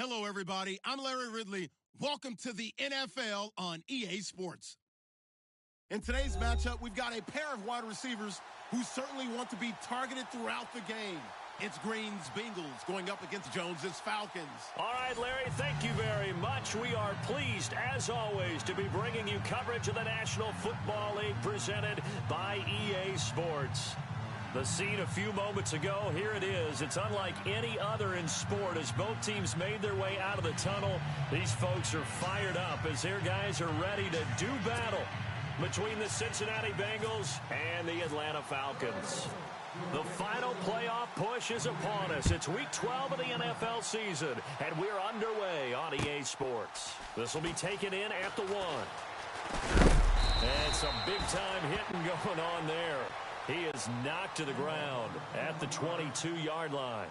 Hello, everybody. I'm Larry Ridley. Welcome to the NFL on EA Sports. In today's matchup, we've got a pair of wide receivers who certainly want to be targeted throughout the game. It's Green's Bengals going up against Jones's Falcons. All right, Larry, thank you very much. We are pleased, as always, to be bringing you coverage of the National Football League presented by EA Sports. The scene a few moments ago, here it is. It's unlike any other in sport as both teams made their way out of the tunnel. These folks are fired up as their guys are ready to do battle between the Cincinnati Bengals and the Atlanta Falcons. The final playoff push is upon us. It's week 12 of the NFL season, and we're underway on EA Sports. This will be taken in at the 1. And some big-time hitting going on there. He is knocked to the ground at the 22-yard line.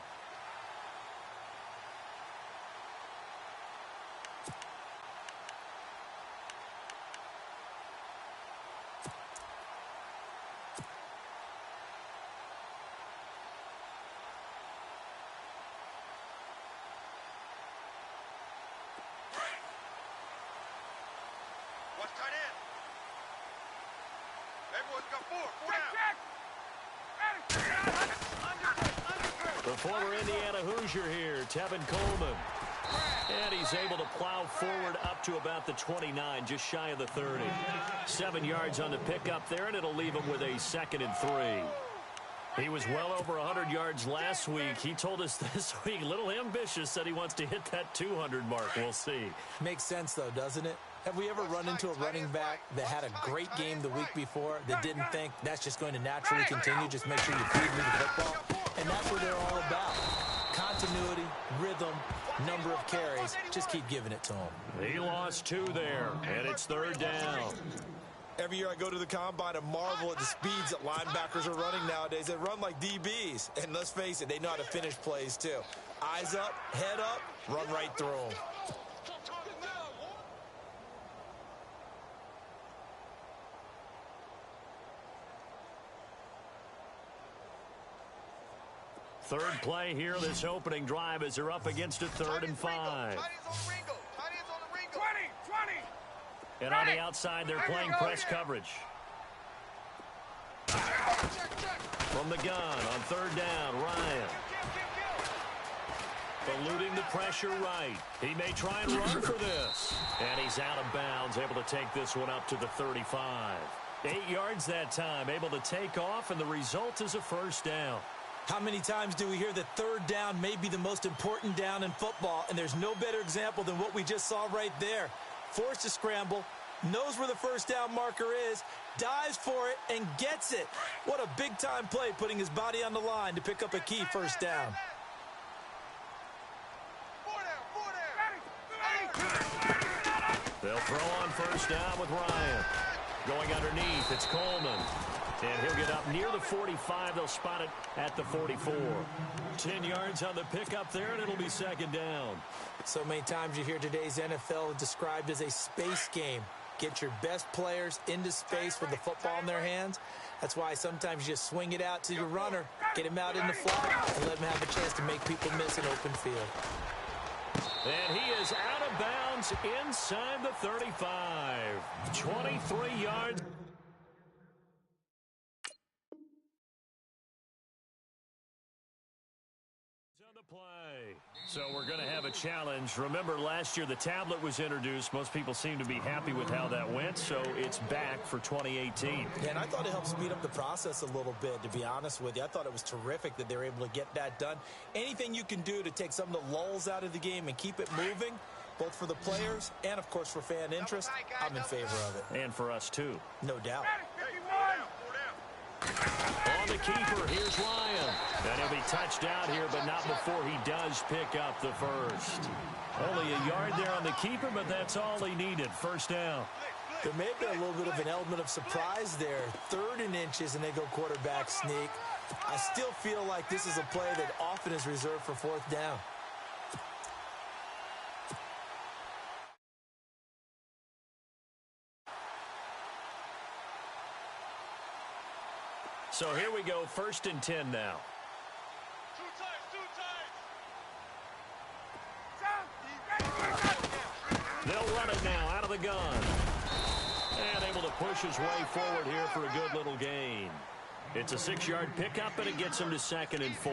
What's tight end? Everyone's got four down. The former Indiana Hoosier here, Tevin Coleman. And he's able to plow forward up to about the 29, just shy of the 30. 7 yards on the pickup there, and it'll leave him with a 2nd and 3. He was well over 100 yards last week. He told us this week, a little ambitious, said he wants to hit that 200 mark. We'll see. Makes sense, though, doesn't it? Have we ever run into a running back that had a great game the week before that didn't think that's just going to naturally continue? Just make sure you feed me the football. And that's what they're all about. Continuity, rhythm, number of carries. Just keep giving it to him. He lost 2 there, and it's 3rd down. Every year I go to the combine and marvel at the speeds that linebackers are running nowadays. They run like DBs. And let's face it, they know how to finish plays too. Eyes up, head up, run right through them. Third play here, this opening drive as they're up against a 3rd and 5. And on the outside, they're playing press coverage. From the gun on 3rd down, Ryan. Eluding the pressure right. He may try and run for this. And he's out of bounds, able to take this one up to the 35. 8 yards that time, able to take off, and the result is a 1st down. How many times do we hear that 3rd down may be the most important down in football, and there's no better example than what we just saw right there. Forced to scramble, knows where the 1st down marker is, dives for it, and gets it. What a big-time play, putting his body on the line to pick up a key 1st down. They'll throw on 1st down with Ryan. Going underneath, it's Coleman. And he'll get up near the 45. They'll spot it at the 44. 10 yards on the pickup there, and it'll be 2nd down. So many times you hear today's NFL described as a space game. Get your best players into space with the football in their hands. That's why sometimes you just swing it out to your runner, get him out in the flat, and let him have a chance to make people miss an open field. And he is out of bounds inside the 35. 23 yards. Play. So we're going to have a challenge. Remember, last year the tablet was introduced. Most people seem to be happy with how that went, so it's back for 2018. Yeah, and I thought it helped speed up the process a little bit, to be honest with you. I thought it was terrific that they were able to get that done. Anything you can do to take some of the lulls out of the game and keep it moving, both for the players and, of course, for fan interest, I'm in favor of it. And for us, too. No doubt. On the keeper, here's Ryan. And he'll be touched out here, but not before he does pick up the 1st. Only a yard there on the keeper, but that's all he needed. 1st down. There may have been a little bit of an element of surprise there. 3rd and inches, and they go quarterback sneak. I still feel like this is a play that often is reserved for 4th down. So here we go, 1st and 10 now. Two times. He'll run it now out of the gun. And able to push his way forward here for a good little gain. It's a 6-yard pickup, and it gets him to 2nd and 4.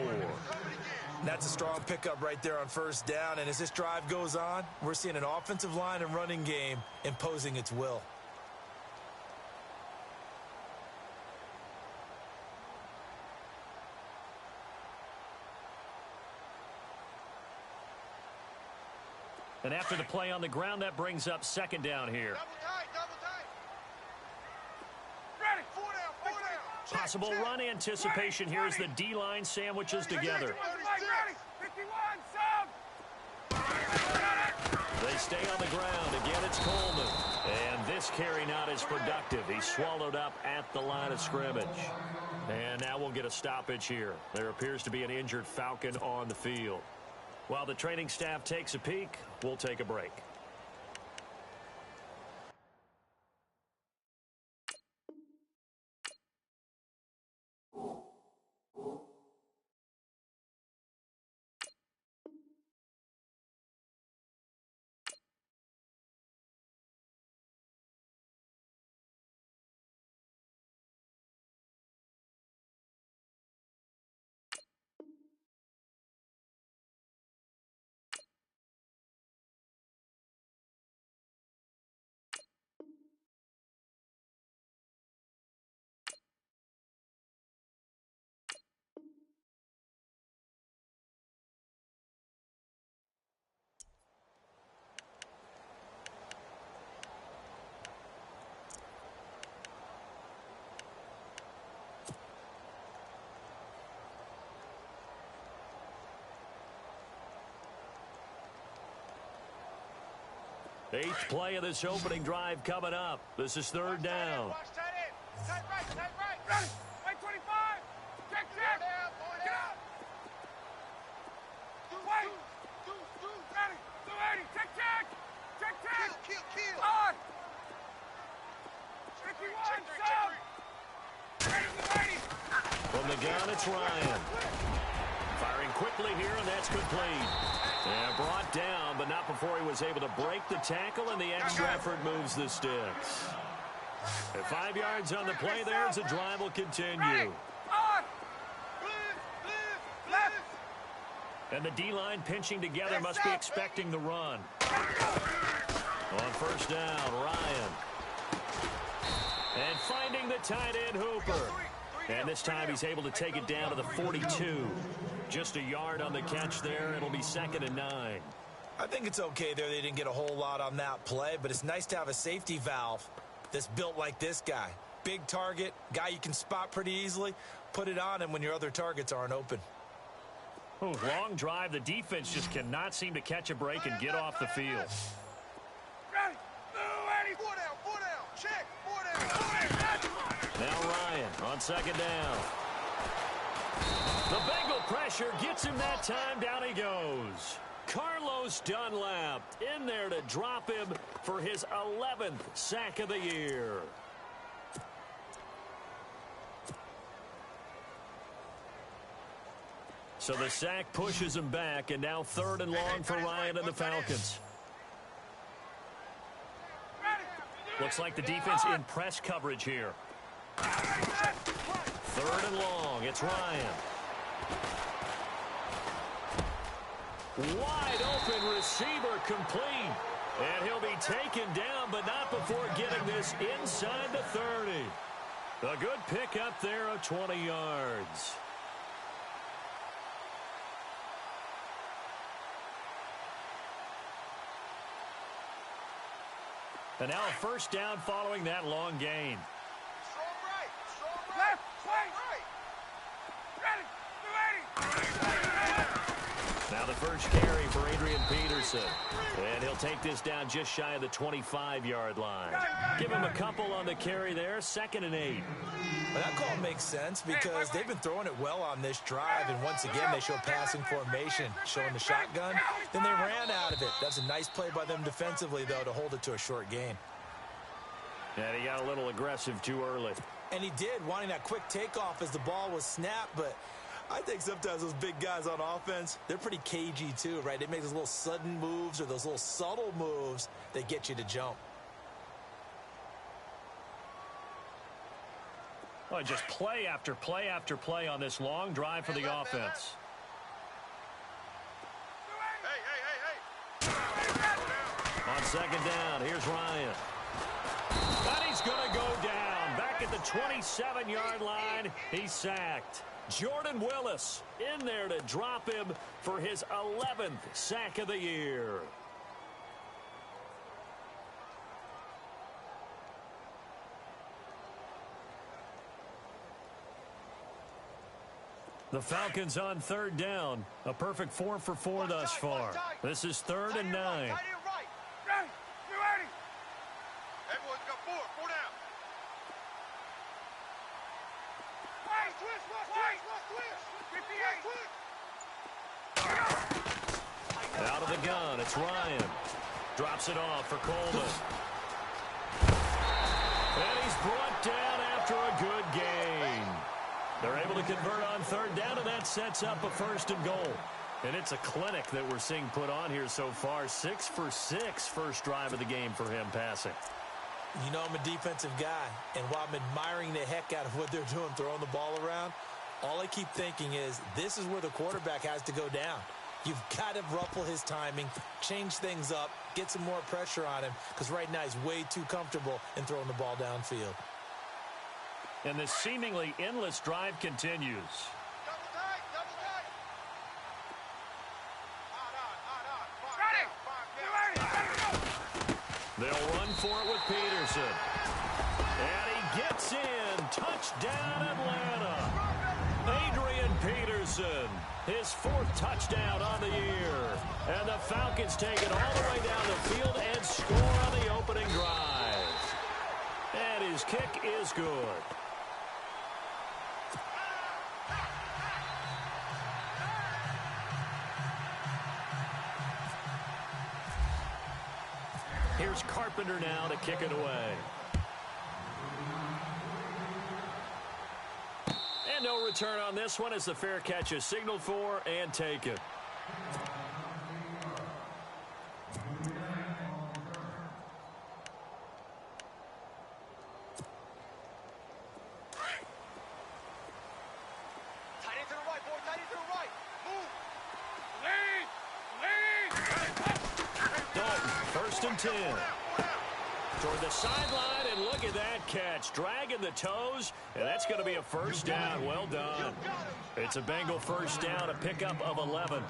That's a strong pickup right there on first down. And as this drive goes on, we're seeing an offensive line and running game imposing its will. And after the play on the ground, that brings up 2nd down here. Double tight. Ready. 4 down. Possible run anticipation here as the D-line sandwiches together. Ready. 51, They stay on the ground. Again, it's Coleman. And this carry not as productive. He's swallowed up at the line of scrimmage. And now we'll get a stoppage here. There appears to be an injured Falcon on the field. While the training staff takes a peek, we'll take a break. Eighth play of this opening drive coming up. This is 3rd down. Watch tight end. Tight right. Ready. Right 25. Check. Get up. Wait. Ready. 280. Check. Kill. On. 51. Sub. Ready. 280. From the gun, it's Ryan. Firing quickly here, and that's complete. And brought down, but not before he was able to break the tackle, and the extra effort moves the sticks. At 5 yards on the play there as the drive will continue. And the D-line pinching together must be expecting the run. On first down, Ryan. And finding the tight end, Hooper. And this time he's able to take it down to the 42. Just a yard on the catch there. It'll be 2nd and 9. I think it's okay there. They didn't get a whole lot on that play, but it's nice to have a safety valve that's built like this guy. Big target, guy you can spot pretty easily. Put it on him when your other targets aren't open. Oh, long drive. The defense just cannot seem to catch a break and get off the field. Ready. 4 down. Check. 4 down. Now Ryan on 2nd down. The Bengal pressure gets him that time. Down he goes. Carlos Dunlap in there to drop him for his 11th sack of the year. So the sack pushes him back, and now 3rd and long for Ryan and the Falcons. Looks like the defense in press coverage here. 3rd and long. It's Ryan. Wide open receiver complete. And he'll be taken down, but not before getting this inside the 30. A good pickup there of 20 yards. And now a first down following that long gain. Strong right. Left. Right. Ready. 280. Now the first carry for Adrian Peterson. And he'll take this down just shy of the 25-yard line. Give him a couple on the carry there. 2nd and 8. Well, that call makes sense because they've been throwing it well on this drive, and once again they show passing formation, showing the shotgun. Then they ran out of it. That's a nice play by them defensively, though, to hold it to a short gain. And he got a little aggressive too early. And he did, wanting that quick takeoff as the ball was snapped, but I think sometimes those big guys on offense, they're pretty cagey too, right? They make those little sudden moves or those little subtle moves that get you to jump. Well, just play after play after play on this long drive for the offense. On second down, here's Ryan. And he's going to go down. Back at the 27-yard line, he's sacked. Jordan Willis in there to drop him for his 11th sack of the year. The Falcons on third down. A perfect 4 for 4 thus far. This is 3rd and 9. Everyone's got 4 down. Out of the gun, it's Ryan. Drops it off for Coleman. And he's brought down after a good gain. They're able to convert on third down, and that sets up a 1st and goal. And it's a clinic that we're seeing put on here so far. 6 for 6 first drive of the game for him passing. You know I'm a defensive guy, and while I'm admiring the heck out of what they're doing, throwing the ball around, all I keep thinking is this is where the quarterback has to go down. You've got to ruffle his timing, change things up, get some more pressure on him, because right now he's way too comfortable in throwing the ball downfield. And this seemingly endless drive continues. Double tight. They'll run for it with Peterson. And he gets in. Touchdown, Atlanta. Adrian Peterson, his 4th touchdown on the year. And the Falcons take it all the way down the field and score on the opening drive. And his kick is good. Here's Carpenter now to kick it away. And no return on this one as the fair catch is signaled for and taken. Tight end to the right, boy. Tight end to the right. Move. Lead. Dalton, 1st and 10. Toward the sideline, and look at that catch. Dragging the toes, and that's going to be a 1st down. Well done. It's a Bengal 1st down, a pickup of 11.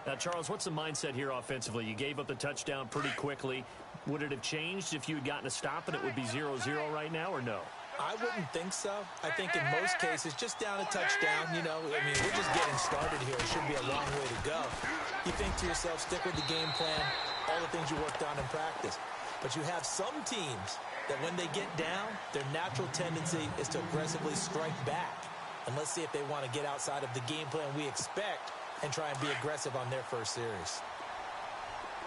Now, Charles, what's the mindset here offensively? You gave up the touchdown pretty quickly. Would it have changed if you had gotten a stop and it would be 0-0 right now, or no? I wouldn't think so. I think in most cases, just down a touchdown, you know, I mean, we're just getting started here. It should be a long way to go. You think to yourself, stick with the game plan, all the things you worked on in practice. But you have some teams that when they get down, their natural tendency is to aggressively strike back. And let's see if they want to get outside of the game plan we expect and try and be aggressive on their first series.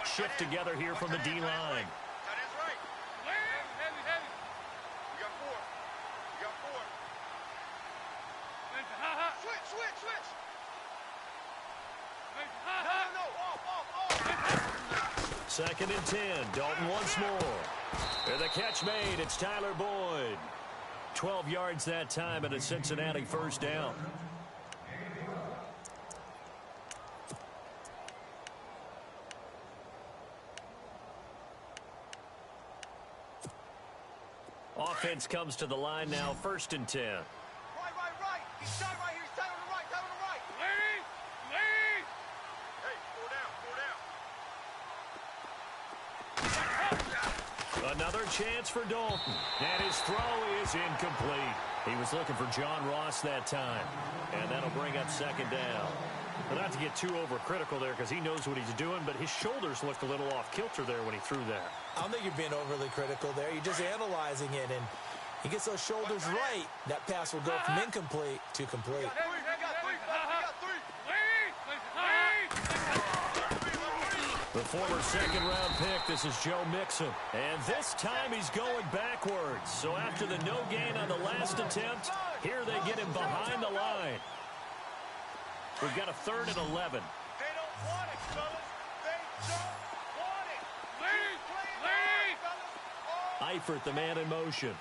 Shift together here from the D-line. Tight end's right. Heavy. We got 4. Switch. No. Off. 2nd and 10. Dalton once more. And the catch made. It's Tyler Boyd. 12 yards that time and a Cincinnati 1st down. Offense comes to the line now, 1st and 10. Right. He's tight right here. He's tight on the right. Lead. Hey, 4 down. Another chance for Dalton. And his throw is incomplete. He was looking for John Ross that time. And that'll bring up 2nd down. But not to get too overcritical there because he knows what he's doing, but his shoulders looked a little off kilter there when he threw that. I don't think you're being overly critical there. You're just analyzing it, and he gets those shoulders right. That pass will go from incomplete to complete. We got 3. The former 2nd-round pick, this is Joe Mixon. And this time he's going backwards. So after the no gain on the last attempt, here they get him behind the line. We've got a 3rd and 11. They don't want it, fellas. They don't want it. Lead! Lead! Fellas. Oh. Eifert, the man in motion.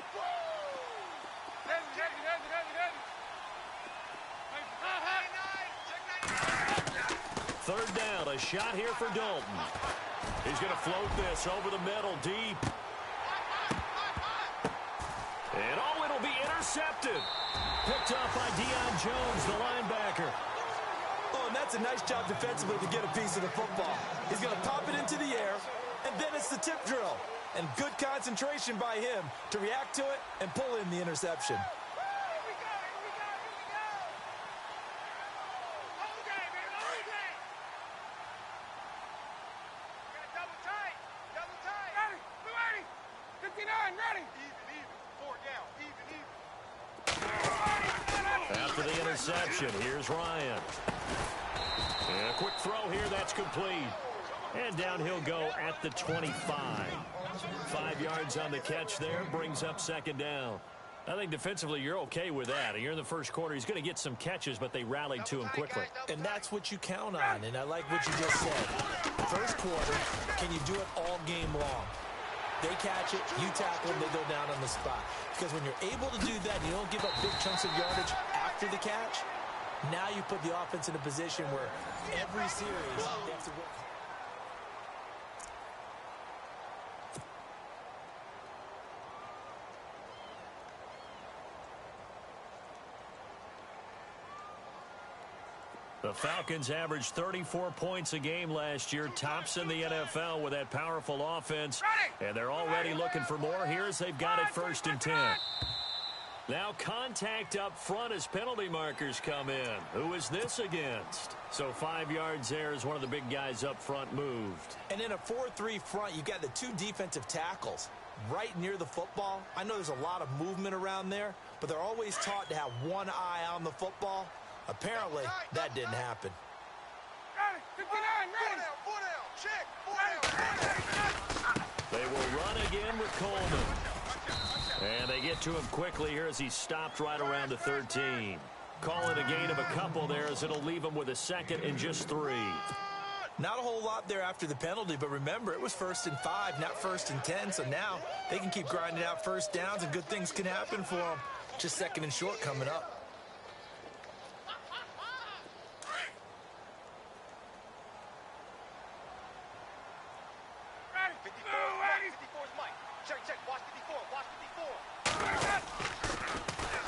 Third down, a shot here for Dalton. He's going to float this over the middle, deep. And it'll be intercepted. Picked up by Deion Jones, the linebacker. Oh, and that's a nice job defensively to get a piece of the football. He's going to pop it into the air, and then it's the tip drill. And good concentration by him to react to it and pull in the interception. After the interception, here's Ryan. And a quick throw here, that's complete. And down he'll go at the 25. 5 yards on the catch there, brings up 2nd down. I think defensively you're okay with that. You're in the first quarter. He's going to get some catches, but they rallied to him quickly. And that's what you count on, and I like what you just said. First quarter, can you do it all game long? They catch it, you tackle them, they go down on the spot. Because when you're able to do that, and you don't give up big chunks of yardage after the catch, now you put the offense in a position where every series they have to work. The Falcons averaged 34 points a game last year, tops in the NFL with that powerful offense. And they're already looking for more here as they've got it 1st and 10. Now contact up front as penalty markers come in. Who is this against? So 5 yards there as one of the big guys up front moved. And in a 4-3 front, you've got the 2 defensive tackles right near the football. I know there's a lot of movement around there, but they're always taught to have one eye on the football. Apparently, that didn't happen. They will run again with Coleman. And they get to him quickly here as he stopped right around the 13. Call it a gain of a couple there as it'll leave him with a 2nd and just 3. Not a whole lot there after the penalty, but remember, it was 1st and 5, not 1st and 10, so now they can keep grinding out first downs and good things can happen for them. Just 2nd and short coming up.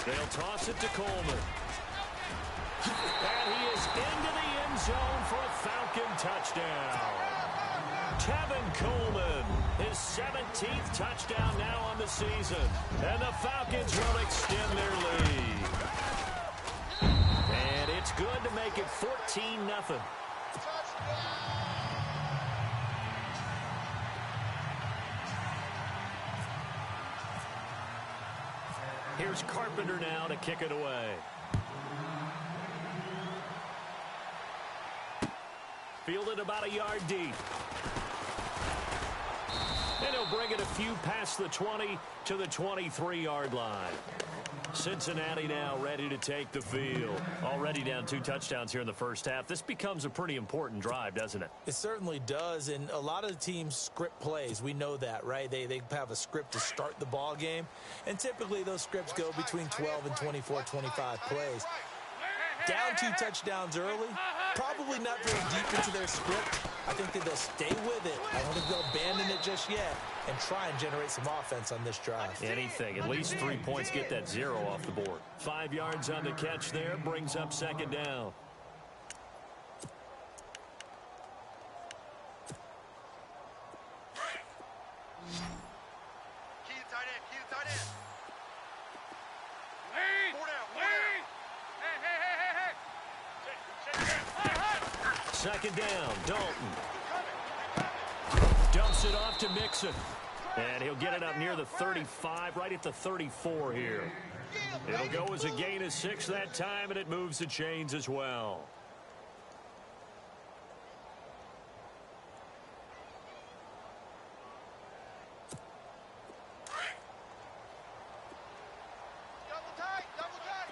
They'll toss it to Coleman. And he is into the end zone for a Falcon touchdown. Tevin Coleman, his 17th touchdown now on the season. And the Falcons will extend their lead. And it's good to make it 14-0. Here's Carpenter now to kick it away. Fielded about a yard deep. And he'll bring it a few past the 20 to the 23-yard line. Cincinnati now ready to take the field. Already down 2 touchdowns here in the first half. This becomes a pretty important drive, doesn't it? It certainly does, and a lot of the teams script plays. We know that, right? They have a script to start the ball game, and typically those scripts go between 12 and 24, 25 plays. Down 2 touchdowns early, probably not very deep into their script. I think that they'll stay with it. I don't think they'll abandon it just yet and try and generate some offense on this drive. Anything. At least 3 points, get that 0 off the board. 5 yards on the catch there, brings up 2nd down. Key to tight end, key to tight end. Lead! 4 down, 4 Lead! down. Second down, Dalton. Dumps it off to Mixon. And he'll get it up near the 35, right at the 34 here. It'll go as a gain of 6 that time, and it moves the chains as well. Double tight, double tight.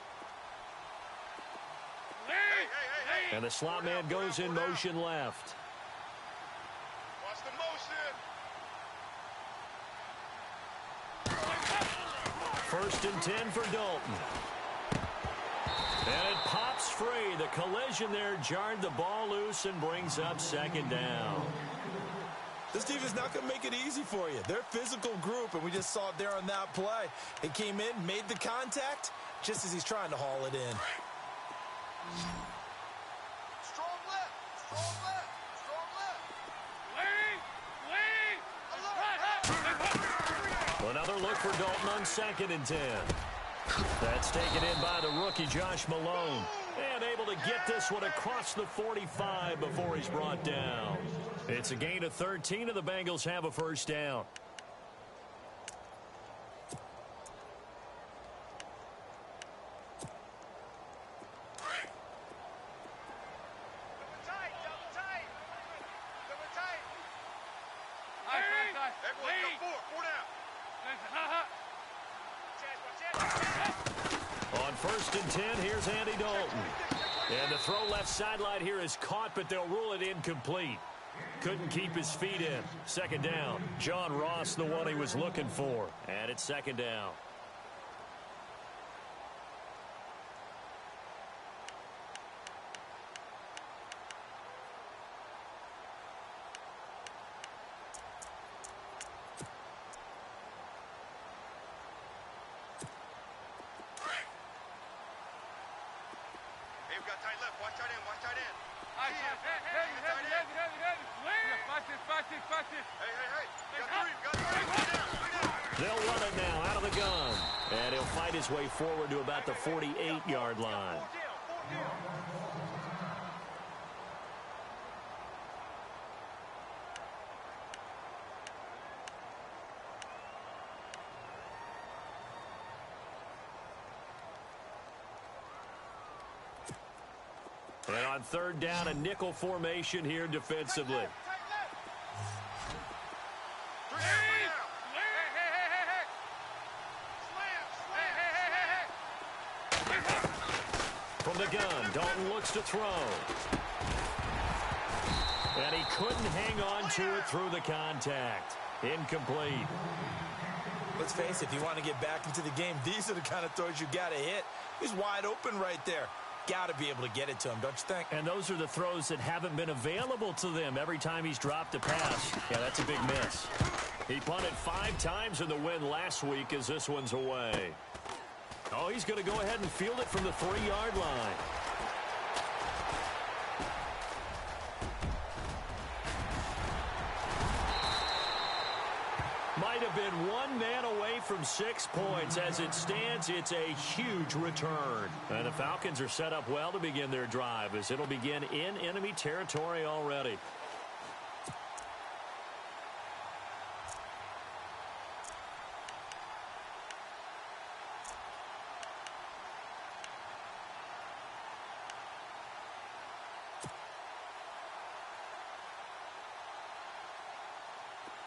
Lead! Hey, hey, hey, hey. And the slot man goes in motion left. Watch the motion. 1st and 10 for Dalton. And it pops free. The collision there jarred the ball loose and brings up 2nd down. This defense is not going to make it easy for you. They're a physical group, and we just saw it there on that play. He came in, made the contact, just as he's trying to haul it in. Strong left. Strong left. Strong left. Lead. Lead. Alert. Another look for Dalton on 2nd and 10. That's taken in by the rookie, Josh Malone. And able to get this one across the 45 before he's brought down. It's a gain of 13, and the Bengals have a 1st down. On 1st and 10, here's Andy Dalton. And the throw left sideline here is caught, but they'll rule it incomplete. Couldn't keep his feet in. 2nd down. John Ross, the one he was looking for. And it's 2nd down. They'll run it now out of the gun. And he'll fight his way forward to about the 48-yard line. And on 3rd down, a nickel formation here defensively. From the gun, Dalton looks to throw. And he couldn't hang on to it through the contact. Incomplete. Let's face it, if you want to get back into the game, these are the kind of throws you got to hit. He's wide open right there. Got to be able to get it to him, don't you think? And those are the throws that haven't been available to them every time he's dropped a pass. Yeah, that's a big miss. He punted 5 times in the win last week as this one's away. Oh, he's going to go ahead and field it from the 3-yard line. Might have been one man away from 6 points. As it stands, it's a huge return. And the Falcons are set up well to begin their drive, as it'll begin in enemy territory already.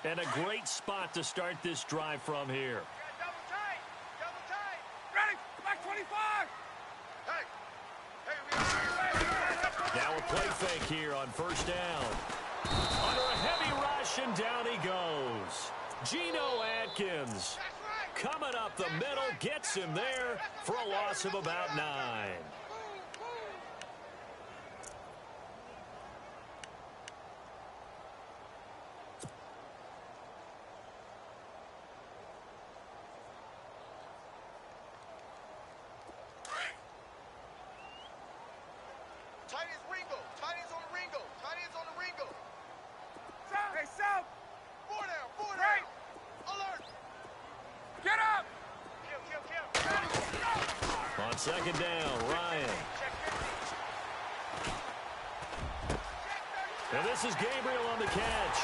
And a great spot to start this drive from here. Double tight. Double tight. Ready. Back 25. Hey. Now a play fake here on 1st down. Under a heavy rush, and down he goes. Geno Atkins coming up the middle, gets him there for a loss of about 9. Tight ends Ringo. Tight ends on the Ringo. Tight ends on the Ringo. South. Hey, South. 4 down. 4 down. Right. Alert. Get up. Kill. On 2nd down, Ryan. And this is Gabriel on the catch.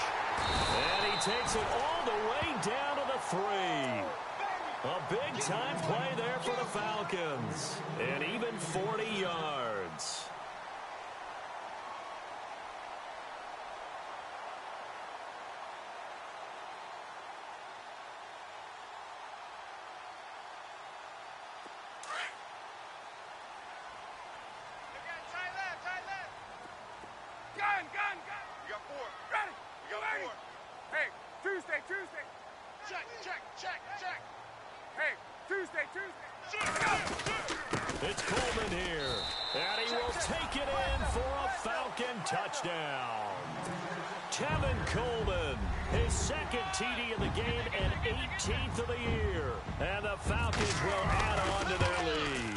And he takes it all the way down to the 3. A big-time play there for the Falcons. And even 40 yards. Tight left. four. Ready. We got four. Hey, Tuesday. Check. Hey, Tuesday. It's Coleman here, and he will take it in for a Falcon touchdown. Tevin Coleman, his second TD in the game and 18th of the year. And the Falcons will add on to their lead.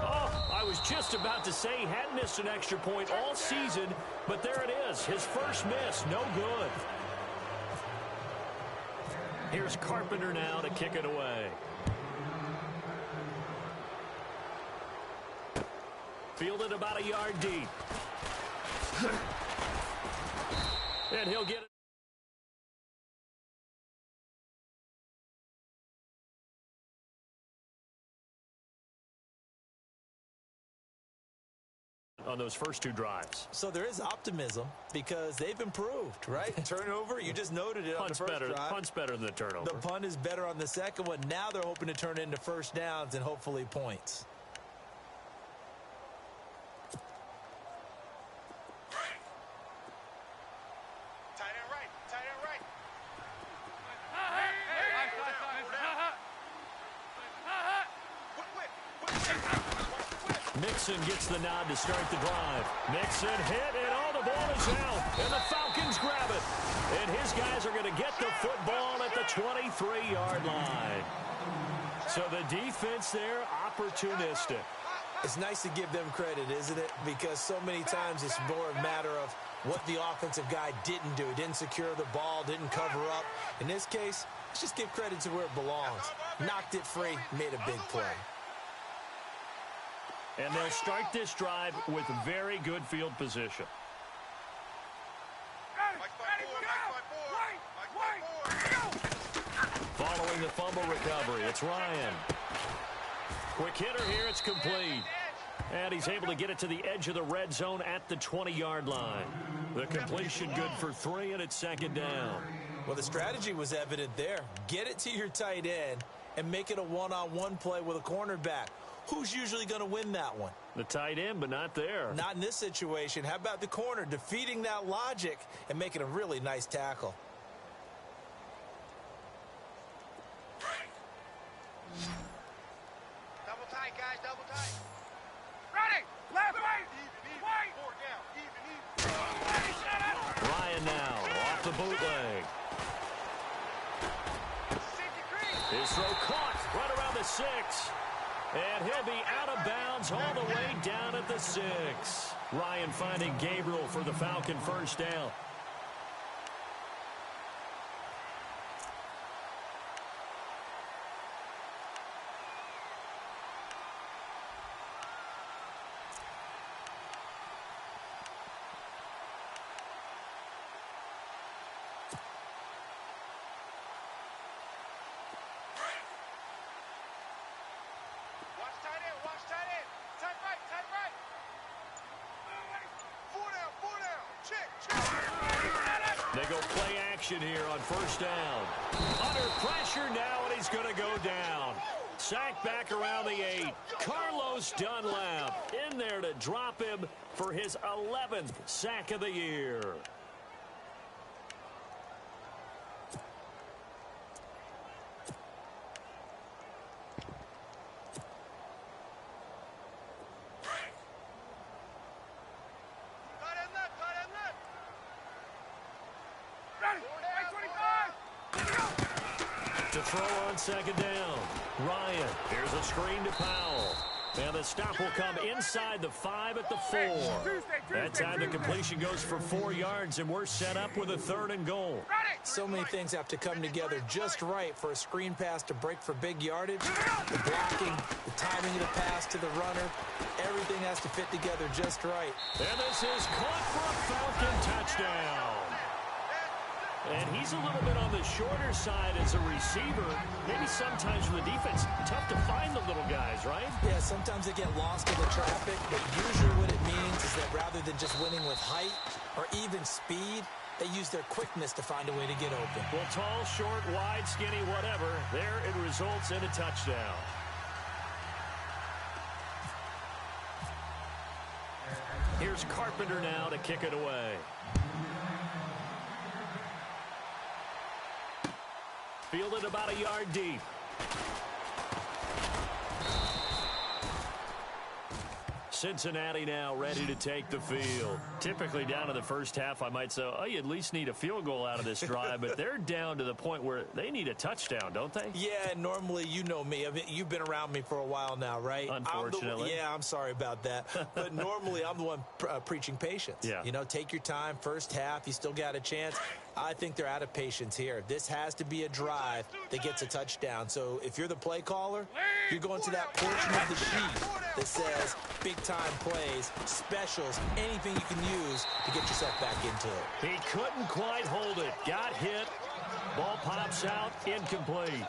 Oh, I was just about to say he hadn't missed an extra point all season, but there it is. His first miss, no good. Here's Carpenter now to kick it away. Fielded about a yard deep. And he'll get it. On those first two drives. So there is optimism because they've improved, right? Turnover, you just noted it on the first drive. Punt's better than the turnover. The punt is better on the second one. Now they're hoping to turn it into first downs and hopefully points. Tight end right. Mixon gets the nod to start the drive. Mixon hit, and all the ball is out. And the Falcons grab it. And his guys are going to get the football at the 23-yard line. So the defense there, opportunistic. It's nice to give them credit, isn't it? Because so many times it's more a matter of what the offensive guy didn't do. Didn't secure the ball, didn't cover up. In this case, let's just give credit to where it belongs. Knocked it free, made a big play. And they'll start this drive with very good field position. Following the fumble recovery, it's Ryan. Quick hitter here, it's complete. And he's able to get it to the edge of the red zone at the 20-yard line. The completion good for 3, and it's second down. Well, the strategy was evident there. Get it to your tight end and make it a one-on-one play with a cornerback. Who's usually going to win that one? The tight end, but not there. Not in this situation. How about the corner defeating that logic and making a really nice tackle? Double tight, guys, double tight. Ready! Left, right! Even. Four down. Even. Ryan now off the bootleg. His throw caught right around the 6. And he'll be out of bounds all the way down at the 6. Ryan finding Gabriel for the Falcon first down. Watch tight end. Tight right. Four down. Check. They go play action here on first down. Under pressure now, and he's going to go down. Sacked back around the 8. Carlos Dunlap in there to drop him for his 11th sack of the year. To throw on second down. Ryan, here's a screen to Powell. And the stop will come inside the 5 at the 4. That time the completion goes for 4 yards, and we're set up with a 3rd and goal. So many things have to come together just right for a screen pass to break for big yardage. The blocking, the timing of the pass to the runner, everything has to fit together just right. And this is caught for a Falcon touchdown. And he's a little bit on the shorter side as a receiver. Maybe sometimes for the defense, tough to find the little guys, right? Yeah, sometimes they get lost in the traffic, but usually what it means is that rather than just winning with height or even speed, they use their quickness to find a way to get open. Well, tall, short, wide, skinny, whatever, there it results in a touchdown. Here's Carpenter now to kick it away. fielded about a yard deep. Cincinnati now ready to take the field. Typically down to the first half, I might say, oh, you at least need a field goal out of this drive, but they're down to the point where they need a touchdown, don't they? Yeah, normally, you know me. I mean, you've been around me for a while now, right? Unfortunately. I'm sorry about that. But normally, I'm the one preaching patience. Yeah. You know, take your time. First half, you still got a chance. I think they're out of patience here. This has to be a drive that gets a touchdown. So if you're the play caller, you're going to that portion of the sheet that says big-time plays, specials, anything you can use to get yourself back into it. He couldn't quite hold it. Got hit. Ball pops out. Incomplete.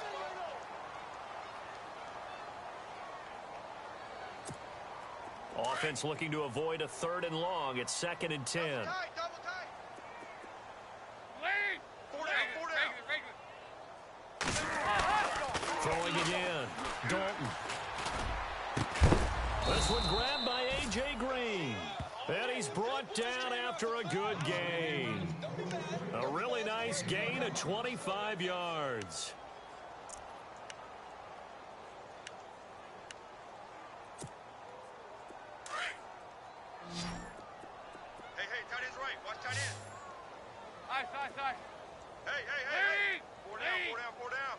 Offense looking to avoid a 3rd and long. It's 2nd and 10. Double tight. Lead. Four down. Throwing again. Dalton. This one grabbed by A.J. Green. And he's brought down after a good gain. A really nice gain of 25 yards. Hey, tight end's right. Watch tight end. Side. Hey. Four down.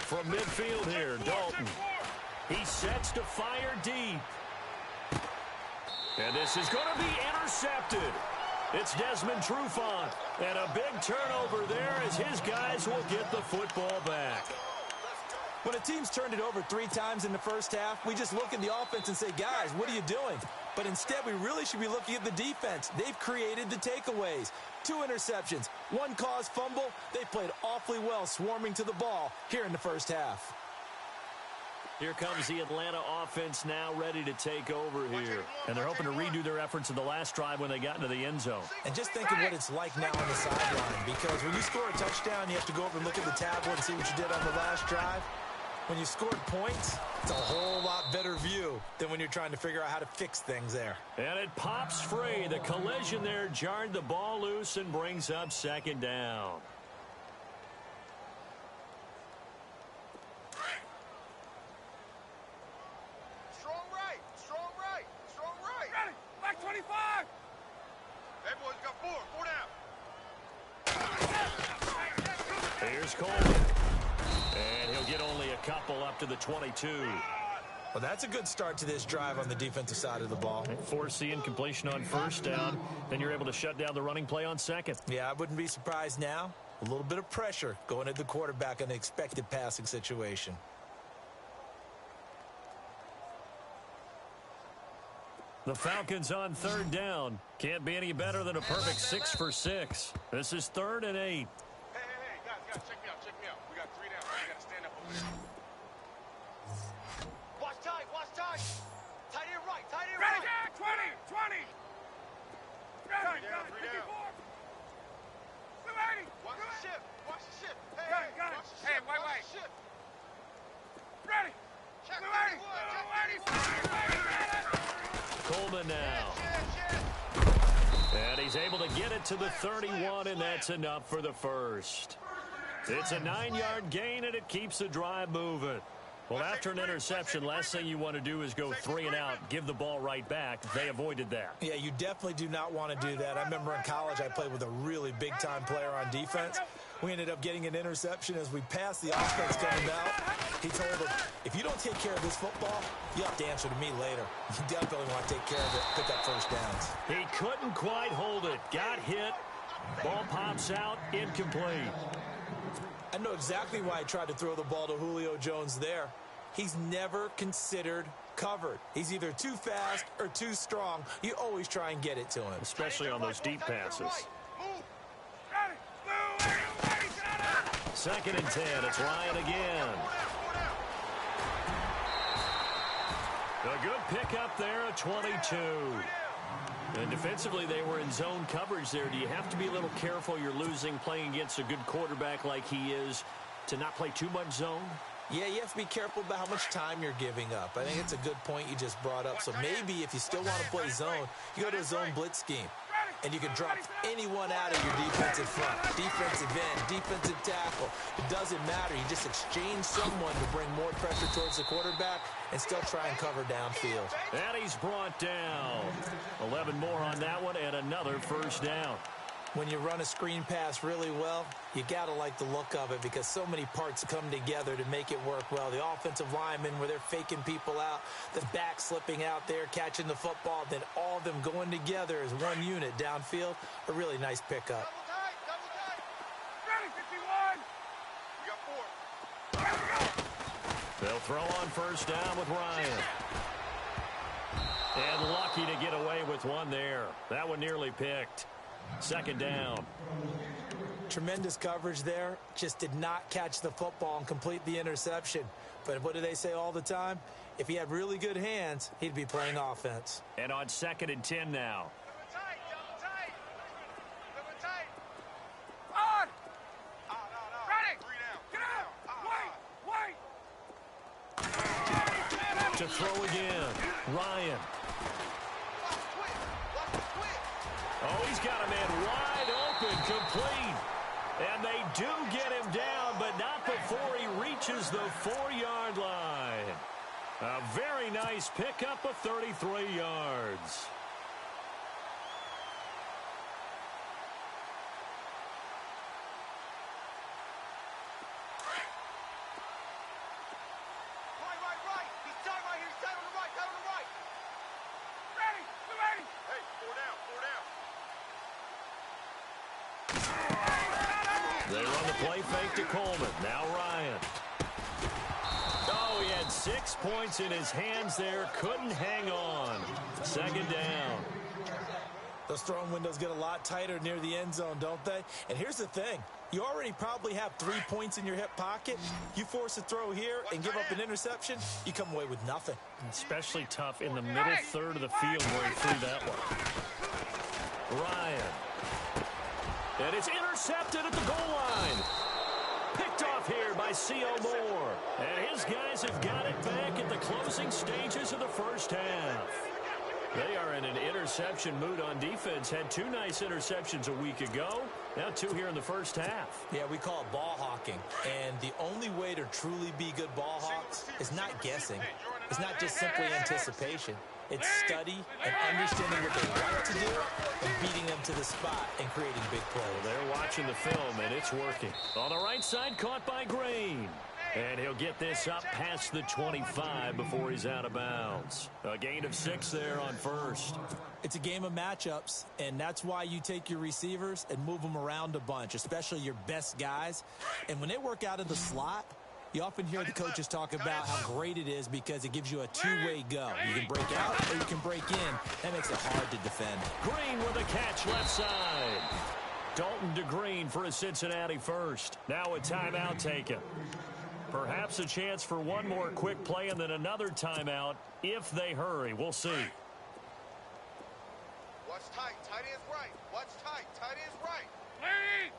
From midfield here, Dalton. He sets to fire deep. And this is going to be intercepted. It's Desmond Trufant. And a big turnover there as his guys will get the football back. When a team's turned it over 3 times in the first half, we just look at the offense and say, guys, what are you doing? But instead, we really should be looking at the defense. They've created the takeaways. 2 interceptions, 1 caused fumble. They played awfully well swarming to the ball here in the first half. Here comes the Atlanta offense now ready to take over here. And they're hoping to redo their efforts in the last drive when they got into the end zone. And just think of what it's like now on the sideline, because when you score a touchdown, you have to go over and look at the tablet and see what you did on the last drive. When you scored points, it's a whole lot better view than when you're trying to figure out how to fix things there. And it pops free. The collision there jarred the ball loose and brings up 2nd down. Strong right. Ready. Back 25. Hey, boys, got 4 down. Here's Coleman. And he'll get only a couple up to the 22. Well, that's a good start to this drive on the defensive side of the ball. Force the incompletion on 1st down. Then you're able to shut down the running play on 2nd. Yeah, I wouldn't be surprised now. A little bit of pressure going at the quarterback in an expected passing situation. The Falcons on 3rd down. Can't be any better than a perfect 6 for 6. This is 3rd and 8. Hey, guys, check me out. We got 3 down. We got to stand up over there. Watch tight. Tight end right. Ready, Jack, 20. Ready, 3 down. 280. Watch the ship. Hey, got it. Hey, wait. Ready. Check 280. Coleman now. And he's able to get it to the 31, and that's enough for the first. It's a 9-yard gain, and it keeps the drive moving. Well, after an interception, last thing you want to do is go 3 and out, give the ball right back. They avoided that. Yeah, you definitely do not want to do that. I remember in college I played with a really big-time player on defense. We ended up getting an interception as we passed the offense coming out. He told him, if you don't take care of this football, you have to answer to me later. You definitely want to take care of it, pick up 1st downs. He couldn't quite hold it. Got hit. Ball pops out. Incomplete. I know exactly why I tried to throw the ball to Julio Jones there. He's never considered covered. He's either too fast or too strong. You always try and get it to him. Especially on those deep passes. 2nd and 10. It's Ryan again. A good pickup there, a 22. And defensively, they were in zone coverage there. Do you have to be a little careful? You're losing playing against a good quarterback like he is to not play too much zone? Yeah, you have to be careful about how much time you're giving up. I think it's a good point you just brought up. So maybe if you still want to play zone, you go to a zone blitz scheme. and you can drop anyone out of your defensive front. Defensive end, defensive tackle. It doesn't matter. You just exchange someone to bring more pressure towards the quarterback and still try and cover downfield. And he's brought down. 11 more on that one and another first down. When you run a screen pass really well, you got to like the look of it because so many parts come together to make it work well. The offensive linemen, where they're faking people out, the back slipping out there, catching the football, then all of them going together as one unit downfield, a really nice pickup. Double tight. Ready, 51. We got 4. They'll throw on first down with Ryan. And lucky to get away with one there. That one nearly picked. Second down. Tremendous coverage there. Just did not catch the football and complete the interception. But what do they say all the time? If he had really good hands, he'd be playing offense. And on 2nd and 10 now. Double tight. Double tight. On. Ready. 3 down. Get out. Wait. To throw again. Ryan. Oh, he's got a man wide open, complete. And they do get him down, but not before he reaches the 4-yard line. A very nice pickup of 33 yards. Right. He's tight right here. He's tight on the right. Ready. Hey, 4 down. They run the play fake to Coleman. Now Ryan. Oh, he had 6 points in his hands there. Couldn't hang on. Second down. Those throwing windows get a lot tighter near the end zone, don't they? And here's the thing. You already probably have 3 points in your hip pocket. You force a throw here and give up an interception, you come away with nothing. Especially tough in the middle third of the field where he threw that one. Ryan. And it's intercepted at the goal line. Picked off here by C.O. Moore. And his guys have got it back at the closing stages of the first half. They are in an interception mood on defense. Had 2 nice interceptions a week ago. Now 2 here in the first half. Yeah, we call it ball hawking. And the only way to truly be good ball hawks is not guessing. It's not just simply anticipation. It's study and understanding what they want to do and beating them to the spot and creating big plays. Well, they're watching the film, and it's working. On the right side, caught by Green. And he'll get this up past the 25 before he's out of bounds. A gain of 6 there on first. It's a game of matchups, and that's why you take your receivers and move them around a bunch, especially your best guys. And when they work out of the slot, you often hear the coaches talk about how great it is because it gives you a two-way go. You can break out or you can break in. That makes it hard to defend. Green with a catch left side. Dalton to Green for a Cincinnati first. Now a timeout taken. Perhaps a chance for one more quick play and then another timeout if they hurry. We'll see. Watch tight. Tight end's right. Watch tight. Tight end's right. Lead!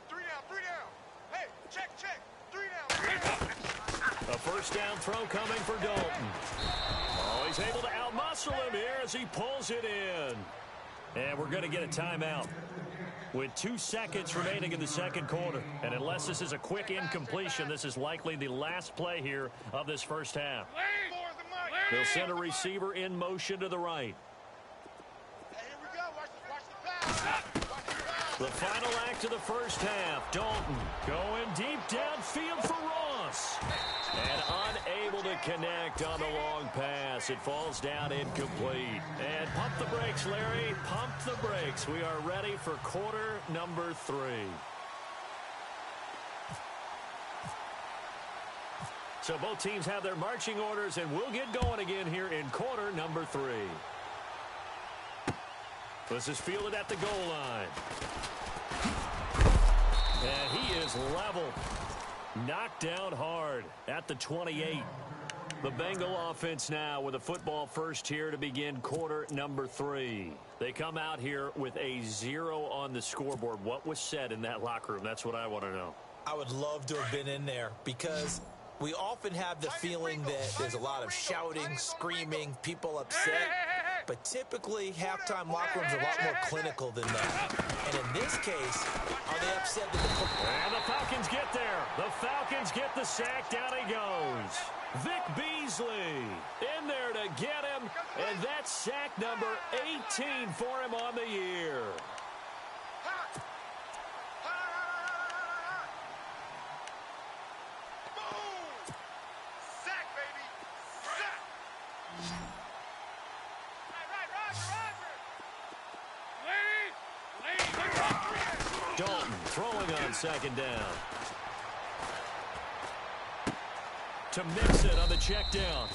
3 down. Hey, check. 3 down. A first down throw coming for Dalton. Oh, he's able to outmuscle him here as he pulls it in. And we're going to get a timeout with 2 seconds remaining in the second quarter. And unless this is a quick incompletion, this is likely the last play here of this first half. They'll send a receiver in motion to the right. Hey, here we go. Watch the pass. The final act of the first half. Dalton going deep downfield for Ross. And unable to connect on the long pass. It falls down incomplete. And pump the brakes, Larry. Pump the brakes. We are ready for quarter number 3. So both teams have their marching orders, and we'll get going again here in quarter number 3. This is fielded at the goal line. And he is level. Knocked down hard at the 28. The Bengal offense now with a football first here to begin quarter number 3. They come out here with a 0 on the scoreboard. What was said in that locker room? That's what I want to know. I would love to have been in there because we often have the feeling that there's a lot of shouting, screaming, people upset. But typically, halftime locker rooms are a lot more clinical than that. And in this case, are they upset that the football... And the Falcons get there. The Falcons get the sack. Down he goes. Vic Beasley in there to get him. And that's sack number 18 for him on the year. Dalton throwing on second down. To Mixon on the check down.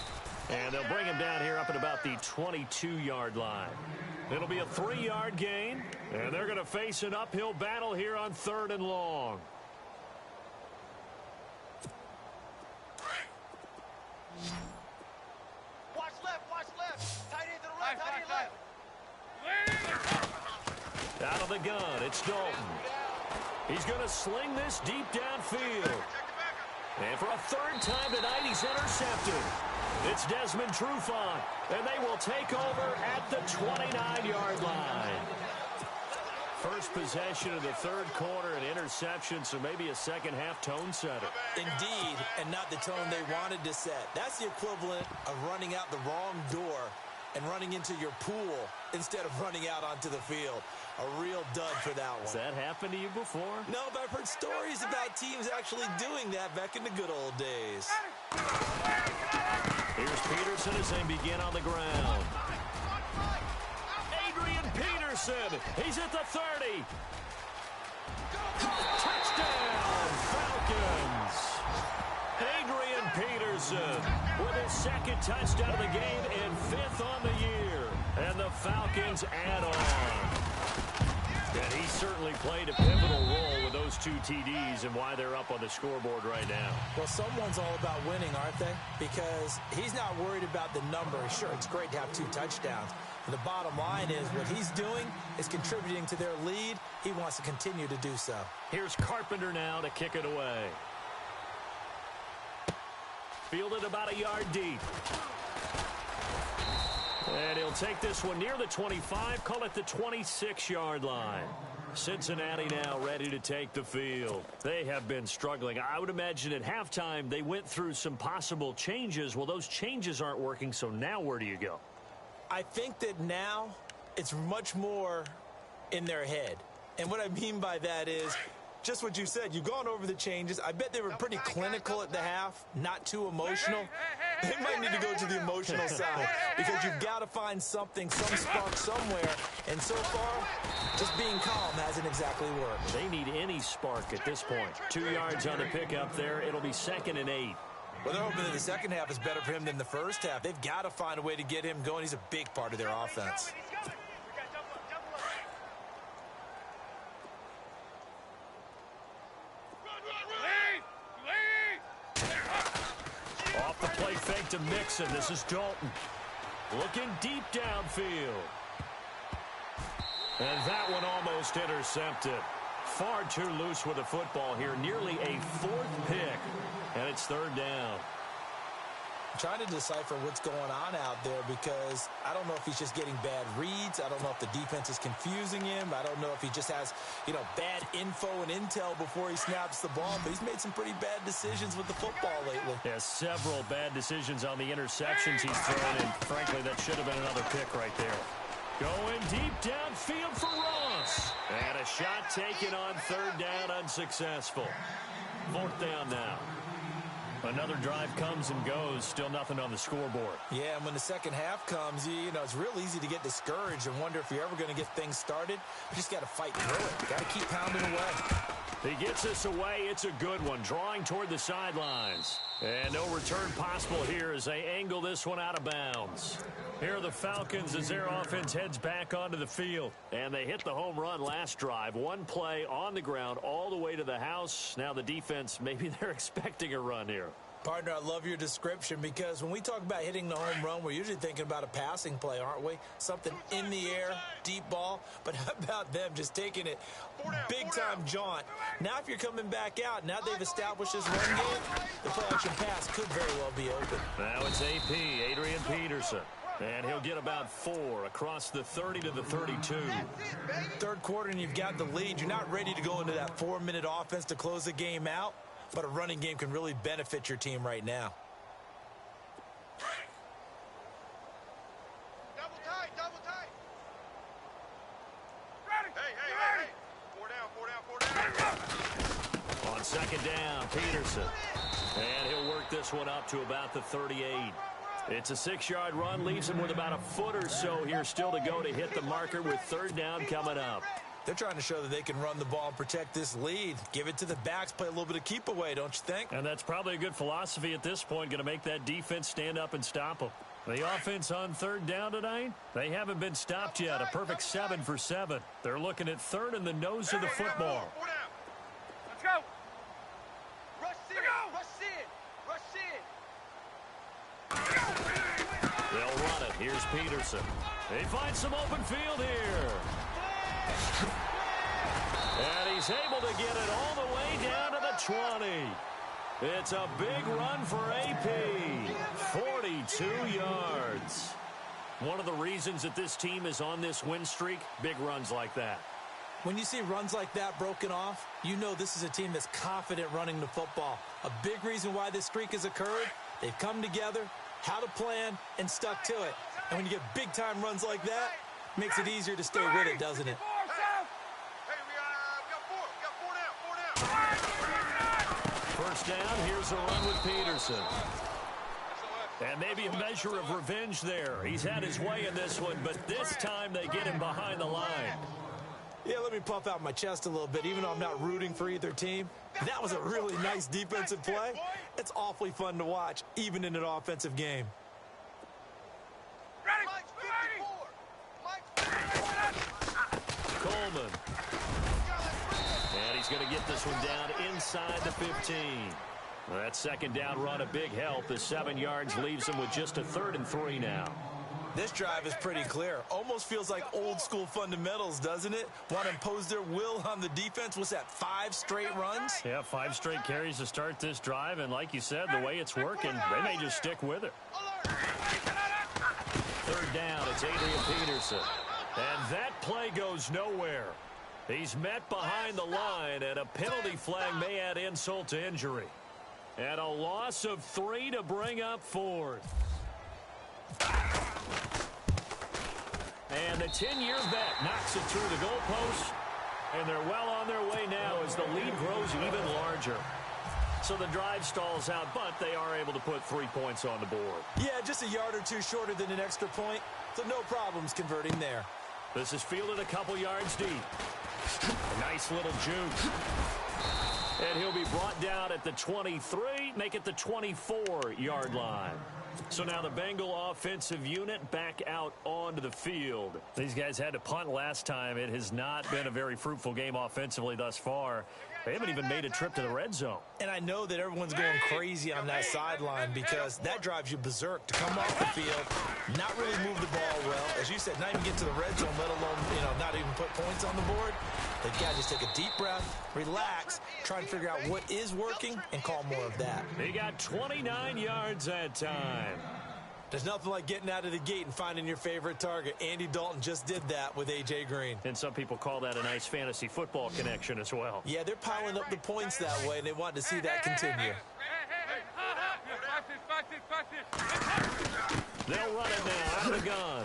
And they'll bring him down here up at about the 22-yard line. It'll be a 3-yard gain. And they're going to face an uphill battle here on 3rd and long. Watch left. Tight end to the right, tight end left. Out of the gun, it's Dalton. He's going to sling this deep downfield. And for a 3rd time tonight, he's intercepted. It's Desmond Trufant, and they will take over at the 29-yard line. First possession of the 3rd quarter, an interception, so maybe a second-half tone setter. Indeed, and not the tone they wanted to set. That's the equivalent of running out the wrong door and running into your pool instead of running out onto the field. A real dud for that one. Has that happened to you before? No, but I've heard stories about teams actually doing that back in the good old days. Here's Peterson as they begin on the ground. Adrian Peterson, he's at the 30. Touchdown, Falcons. Adrian Peterson with his 2nd touchdown of the game and 5th on the year. And the Falcons add on. And he certainly played a pivotal role with those 2 TDs and why they're up on the scoreboard right now. Well, someone's all about winning, aren't they? Because he's not worried about the number. Sure, it's great to have 2 touchdowns. But the bottom line is what he's doing is contributing to their lead. He wants to continue to do so. Here's Carpenter now to kick it away. Fielded about a yard deep. And he'll take this one near the 25, call it the 26-yard line. Cincinnati now ready to take the field. They have been struggling. I would imagine at halftime they went through some possible changes. Well, those changes aren't working, so now where do you go? I think that now it's much more in their head. And what I mean by that is just what you said. You've gone over the changes. I bet they were pretty clinical at the half, not too emotional. They might need to go to the emotional side because you've got to find something, some spark somewhere. And so far, just being calm hasn't exactly worked. They need any spark at this point. 2 yards on the pickup there. It'll be 2nd and 8. Well, they're hoping that the second half is better for him than the first half. They've got to find a way to get him going. He's a big part of their offense. Off the play fake to Mixon. This is Dalton. Looking deep downfield. And that one almost intercepted. Far too loose with the football here. Nearly a 4th pick. And it's 3rd down. I'm trying to decipher what's going on out there because I don't know if he's just getting bad reads. I don't know if the defense is confusing him. I don't know if he just has, bad info and intel before he snaps the ball. But he's made some pretty bad decisions with the football lately. Yeah, several bad decisions on the interceptions he's thrown. And frankly, that should have been another pick right there. Going deep downfield for Ross. And a shot taken on 3rd down, unsuccessful. 4th down now. Another drive comes and goes. Still nothing on the scoreboard. Yeah, and when the second half comes, it's real easy to get discouraged and wonder if you're ever going to get things started. You just got to fight through it. Got to keep pounding away. He gets this away. It's a good one. Drawing toward the sidelines. And no return possible here as they angle this one out of bounds. Here are the Falcons as their offense heads back onto the field. And they hit the home run last drive. One play on the ground all the way to the house. Now the defense, maybe they're expecting a run here. Partner, I love your description because when we talk about hitting the home run, we're usually thinking about a passing play, aren't we? Something in the air, deep ball. But how about them just taking it big-time jaunt? Now if you're coming back out, now they've established this run game, the play action pass could very well be open. Now it's AP, Adrian Peterson. And he'll get about 4 across the 30 to the 32. Third quarter and you've got the lead. You're not ready to go into that 4-minute offense to close the game out, but a running game can really benefit your team right now. Double tight, double tight. Ready. Hey. 4 down. On second down, Peterson. And he'll work this one up to about the 38. It's a 6-yard run, leaves him with about a foot or so here still to go to hit the marker with third down coming up. They're trying to show that they can run the ball and protect this lead. Give it to the backs, play a little bit of keep away, don't you think? And that's probably a good philosophy at this point, going to make that defense stand up and stop them. The offense on third down tonight, they haven't been stopped yet. A perfect 7 for 7. They're looking at third in the nose of the football. Let's go. Rush in. They'll run it. Here's Peterson. They find some open field here. And he's able to get it all the way down to the 20. It's a big run for AP. 42 yards. One of the reasons that this team is on this win streak, big runs like that. When you see runs like that broken off, you know this is a team that's confident running the football. A big reason why this streak has occurred, they've come together, had a plan, and stuck to it. And when you get big-time runs like that, makes it easier to stay with it, doesn't it? Hey, we got 4 down. First down, here's a run with Peterson. And maybe a measure of revenge there. He's had his way in this one, but this time they get him behind the line. Yeah, let me puff out my chest a little bit, even though I'm not rooting for either team. That was a really nice defensive play. It's awfully fun to watch, even in an offensive game. Coleman. And he's going to get this one down inside the 15. That second down run, a big help. The 7 yards leaves him with just a 3rd and 3 now. This drive is pretty clear. Almost feels like old school fundamentals, doesn't it? Want to impose their will on the defense. What's that, 5 straight runs? Yeah, 5 straight carries to start this drive. And like you said, the way it's working, they may just stick with it. Third down, it's Adrian Peterson. And that play goes nowhere. He's met behind the line, and a penalty flag may add insult to injury. And a loss of 3 to bring up 4th. And the 10-year vet knocks it through the goalpost. And they're well on their way now as the lead grows even larger. So the drive stalls out, but they are able to put 3 points on the board. Yeah, just a yard or two shorter than an extra point. So no problems converting there. This is fielded a couple yards deep. A nice little juke. And he'll be brought down at the 23, make it the 24-yard line. So now the Bengal offensive unit back out onto the field. These guys had to punt last time. It has not been a very fruitful game offensively thus far. They haven't even made a trip to the red zone. And I know that everyone's going crazy on that sideline because that drives you berserk to come off the field, not really move the ball well. As you said, not even get to the red zone, let alone, not even put points on the board. They've got to just take a deep breath, relax, try and figure out what is working, and call more of that. He got 29 yards that time. There's nothing like getting out of the gate and finding your favorite target. Andy Dalton just did that with A.J. Green. And some people call that a nice fantasy football connection as well. Yeah, they're piling up the points that way, and they want to see that continue. They'll run it now out of the gun.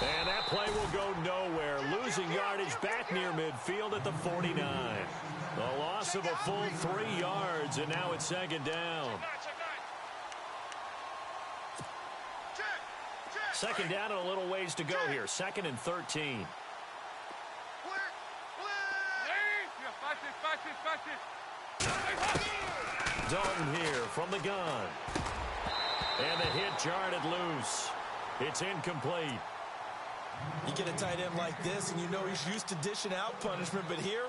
And that play will go nowhere. Losing yardage back near midfield at the 49. A loss of a full 3 yards, and now it's second down. Second down and a little ways to go here. 2nd and 13. Dalton here from the gun. And the hit jarred it loose. It's incomplete. You get a tight end like this, and you know he's used to dishing out punishment, but here,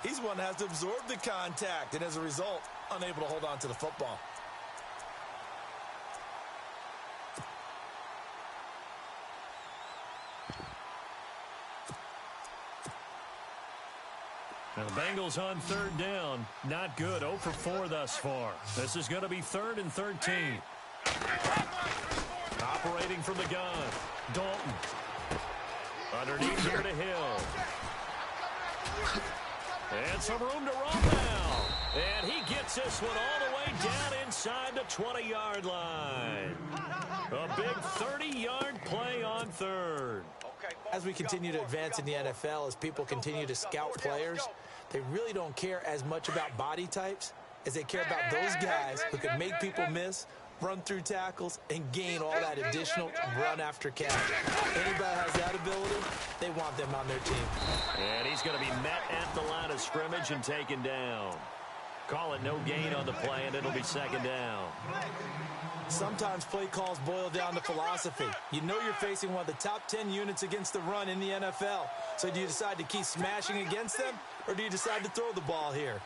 he's one that has to absorb the contact, and as a result, unable to hold on to the football. Now the Bengals on third down. Not good. 0 for 4 thus far. This is going to be 3rd and 13. Separating from the gun. Dalton. Underneath here to Hill. And some room to roam now. And he gets this one all the way down inside the 20-yard line. A big 30-yard play on third. As we continue to advance in the NFL, as people continue to scout players, they really don't care as much about body types as they care about those guys who can make people miss, run through tackles, and gain all that additional run after catch. Anybody has that ability, they want them on their team. And he's going to be met at the line of scrimmage and taken down. Call it no gain on the play, and it'll be second down. Sometimes play calls boil down to philosophy. You know you're facing one of the top 10 units against the run in the NFL. So do you decide to keep smashing against them, or do you decide to throw the ball here?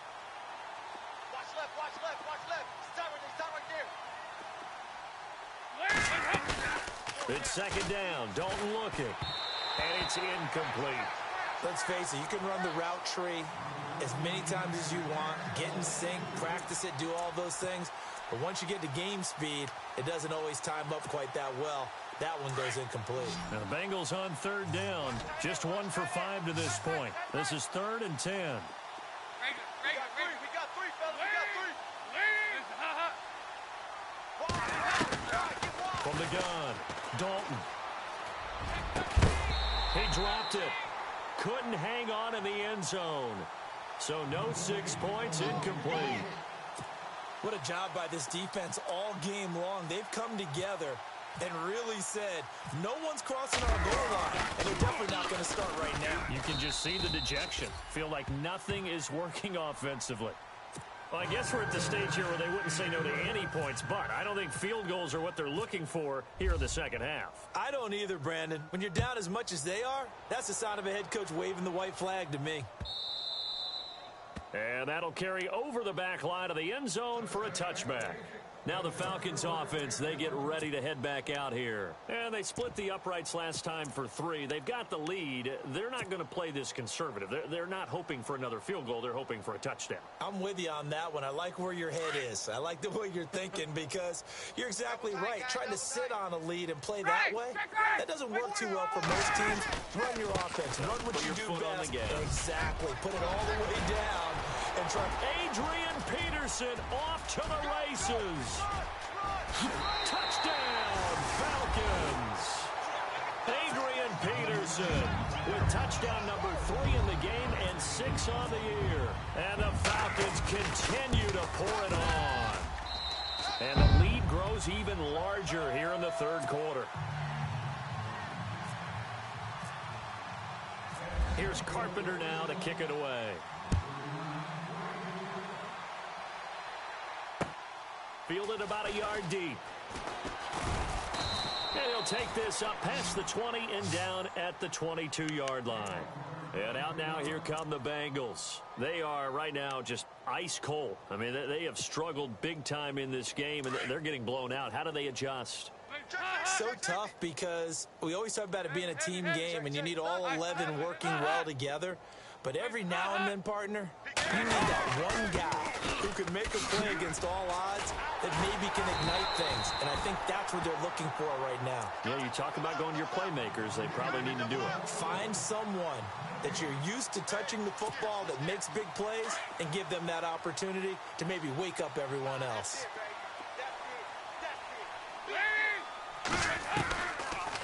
Watch left, watch left, watch left. Stop right there. It's second down. Dalton looking. And it's incomplete. Let's face it, you can run the route tree as many times as you want, get in sync, practice it, do all those things. But once you get to game speed, it doesn't always time up quite that well. That one goes incomplete. Now the Bengals on third down. Just 1 for 5 to this point. This is 3rd and 10. We got three, fellas. We got three. From the gun, Dalton. He dropped it. Couldn't hang on in the end zone. So no 6 points, incomplete. What a job by this defense all game long. They've come together and really said, no one's crossing our goal line, and they're definitely not going to start right now. You can just see the dejection. Feel like nothing is working offensively. Well, I guess we're at the stage here where they wouldn't say no to any points, but I don't think field goals are what they're looking for here in the second half. I don't either, Brandon. When you're down as much as they are, that's the sign of a head coach waving the white flag to me. And that'll carry over the back line of the end zone for a touchback. Now the Falcons offense, they get ready to head back out here. And they split the uprights last time for 3. They've got the lead. They're not going to play this conservative. They're not hoping for another field goal. They're hoping for a touchdown. I'm with you on that one. I like where your head is. I like the way you're thinking because you're exactly right. Trying to sit on a lead and play that way, that doesn't work too well for most teams. Run your offense. Run what you do foot on the best. gas. Exactly. Put it all the way down and try. Adrian Peterson off to the races. Touchdown, Falcons. Adrian Peterson with touchdown number 3 in the game and 6 on the year. And the Falcons continue to pour it on. And the lead grows even larger here in the third quarter. Here's Carpenter now to kick it away. Fielded about a yard deep. And he'll take this up past the 20 and down at the 22-yard line. And out now, here come the Bengals. They are right now just ice cold. I mean, they have struggled big time in this game, and they're getting blown out. How do they adjust? So tough because we always talk about it being a team game, and you need all 11 working well together. But every now and then, partner, you need that one guy who can make a play against all odds that maybe can ignite things. And I think that's what they're looking for right now. Yeah, you talk about going to your playmakers. They probably need to do it. Find someone that you're used to touching the football that makes big plays and give them that opportunity to maybe wake up everyone else.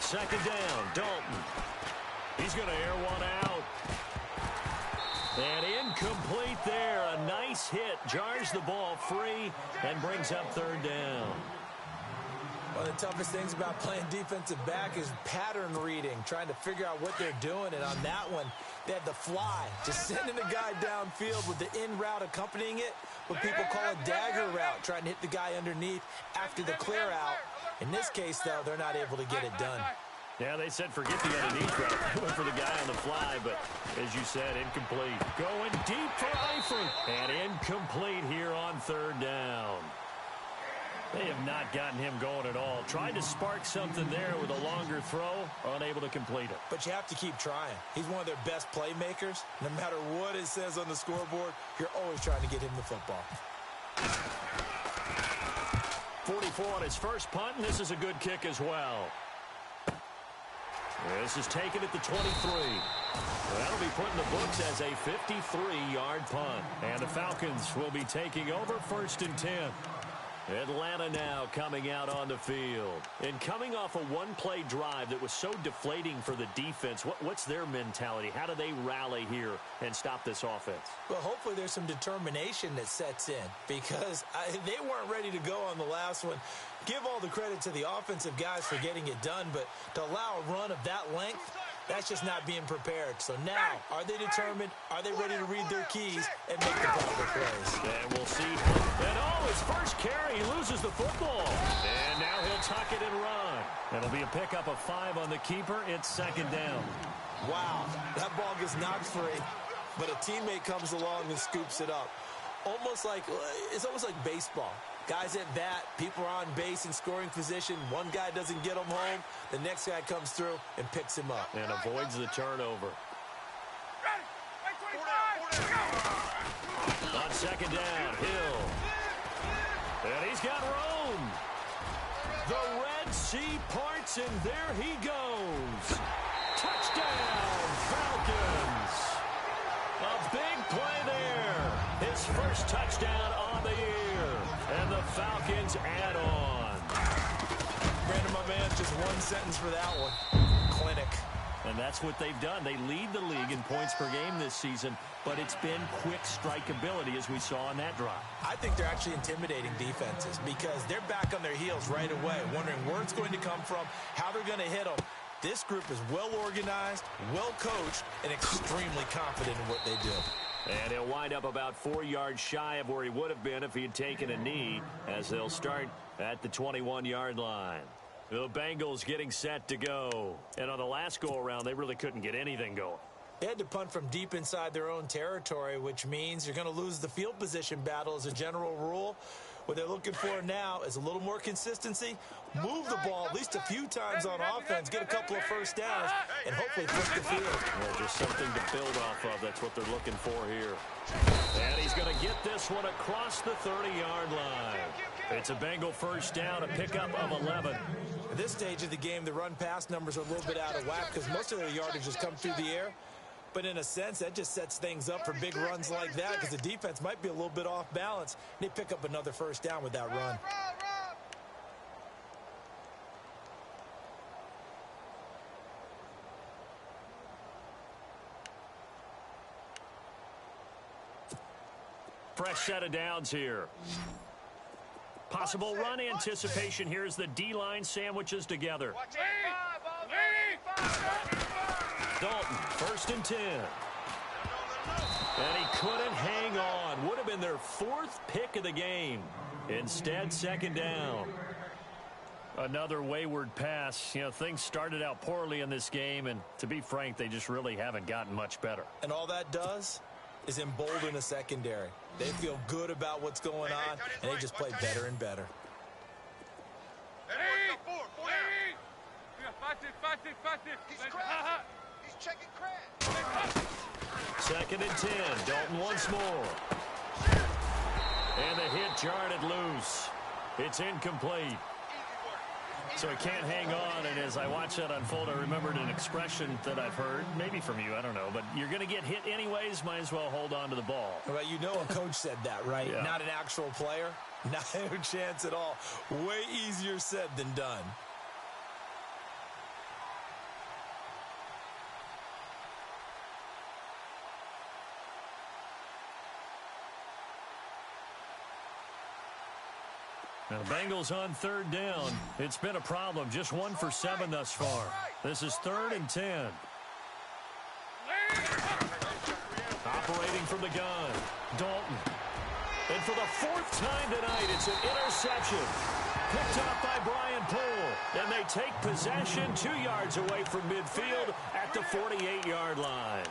Second down, Dalton. He's going to air one out. And incomplete there. A nice hit. Jars the ball free and brings up third down. One of the toughest things about playing defensive back is pattern reading, trying to figure out what they're doing. And on that one, they had the fly, just sending a guy downfield with the in route accompanying it, what people call a dagger route, trying to hit the guy underneath after the clear out. In this case, though, they're not able to get it done. Yeah, they said forget the underneath route. Went for the guy on the fly, but as you said, incomplete. Going deep for Eifert. And incomplete here on third down. They have not gotten him going at all. Tried to spark something there with a longer throw, unable to complete it. But you have to keep trying. He's one of their best playmakers. No matter what it says on the scoreboard, you're always trying to get him the football. 45 for on his first punt, and this is a good kick as well. This is taken at the 23. That'll be put in the books as a 53-yard punt. And the Falcons will be taking over 1st and 10. Atlanta now coming out on the field. And coming off a one-play drive that was so deflating for the defense, what's their mentality? How do they rally here and stop this offense? Well, hopefully there's some determination that sets in because they weren't ready to go on the last one. Give all the credit to the offensive guys for getting it done, but to allow a run of that length, that's just not being prepared. So now, are they determined? Are they ready to read their keys and make the proper plays? And we'll see. And his first carry, he loses the football. And now he'll tuck it and run. It'll be a pickup of 5 on the keeper. It's 2nd down. Wow, that ball gets knocked free, but a teammate comes along and scoops it up. It's almost like baseball. Guys at bat, people are on base in scoring position. One guy doesn't get him home. The next guy comes through and picks him up. And avoids the turnover. On 2nd down, Hill. And he's got room. The Red Sea parts, and there he goes. Touchdown, Falcons. A big play there. His first touchdown on the year. And the Falcons add on. Brandon, my man, just one sentence for that one. Clinic. And that's what they've done. They lead the league in points per game this season, but it's been quick strikeability as we saw on that drive. I think they're actually intimidating defenses because they're back on their heels right away, wondering where it's going to come from, how they're going to hit them. This group is well organized, well coached, and extremely confident in what they do. And he'll wind up about 4 yards shy of where he would have been if he had taken a knee, as they'll start at the 21-yard line. The Bengals getting set to go. And on the last go-around, they really couldn't get anything going. They had to punt from deep inside their own territory, which means you're going to lose the field position battle as a general rule. What they're looking for now is a little more consistency, move the ball at least a few times on offense, get a couple of first downs, and hopefully flip the field. Well, just something to build off of. That's what they're looking for here. And he's going to get this one across the 30-yard line. It's a Bengal first down, a pickup of 11. At this stage of the game, the run-pass numbers are a little bit out of whack because most of their yardage has come through the air. But in a sense, that just sets things up for big runs like that because the defense might be a little bit off balance. And they pick up another first down with that run. Fresh set of downs here. Possible run anticipation here as the D-line sandwiches together. Dalton, 1st and 10. And he couldn't hang on. Would have been their 4th pick of the game. Instead, 2nd down. Another wayward pass. You know, things started out poorly in this game, and to be frank, they just really haven't gotten much better. And all that does is embolden a secondary. They feel good about what's going on, and they just play better and better. He's checking crash. 2nd and 10. Dalton once more. And the hit jarred it loose. It's incomplete. So he can't hang on, and as I watch that unfold, I remembered an expression that I've heard, maybe from you, I don't know, but you're going to get hit anyways, might as well hold on to the ball. Well, you know a coach said that, right? Yeah. Not an actual player. Not a chance at all. Way easier said than done. Now the Bengals on 3rd down. It's been a problem. Just 1 for 7 thus far. This is 3rd and 10. Operating from the gun. Dalton. And for the 4th time tonight, it's an interception. Picked up by Brian Poole. And they take possession 2 yards away from midfield at the 48-yard line.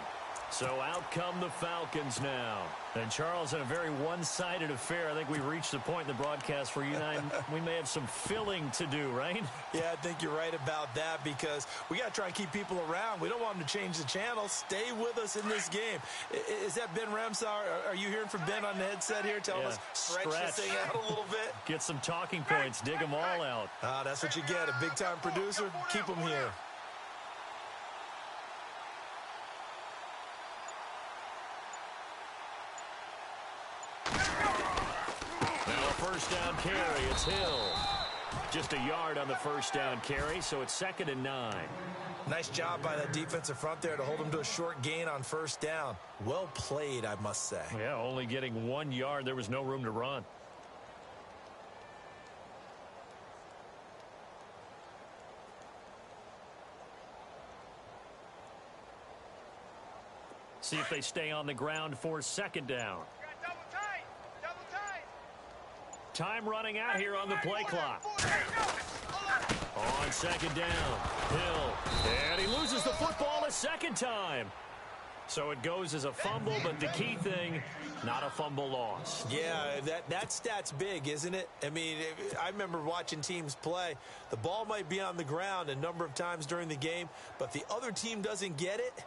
So out come the Falcons now. And Charles, in a very one-sided affair, I think we've reached the point in the broadcast where you and I, we may have some filling to do, right? Yeah, I think you're right about that because we got to try and keep people around. We don't want them to change the channel. Stay with us in this game. Is that Ben Remsauer? Are you hearing from Ben on the headset here telling us stretch this thing out a little bit? Get some talking points. Dig them all out. That's what you get. A big-time producer. Keep them here. First down carry, it's Hill. Just a yard on the first down carry, so it's 2nd and 9. Nice job by that defensive front there to hold him to a short gain on first down. Well played, I must say. Yeah, only getting 1 yard. There was no room to run. See if they stay on the ground for 2nd down. Time running out here on the play clock. On 2nd down, Hill. And he loses the football a 2nd time. So it goes as a fumble, but the key thing, not a fumble loss. Yeah, that stat's big, isn't it? I mean, I remember watching teams play. The ball might be on the ground a number of times during the game, but the other team doesn't get it.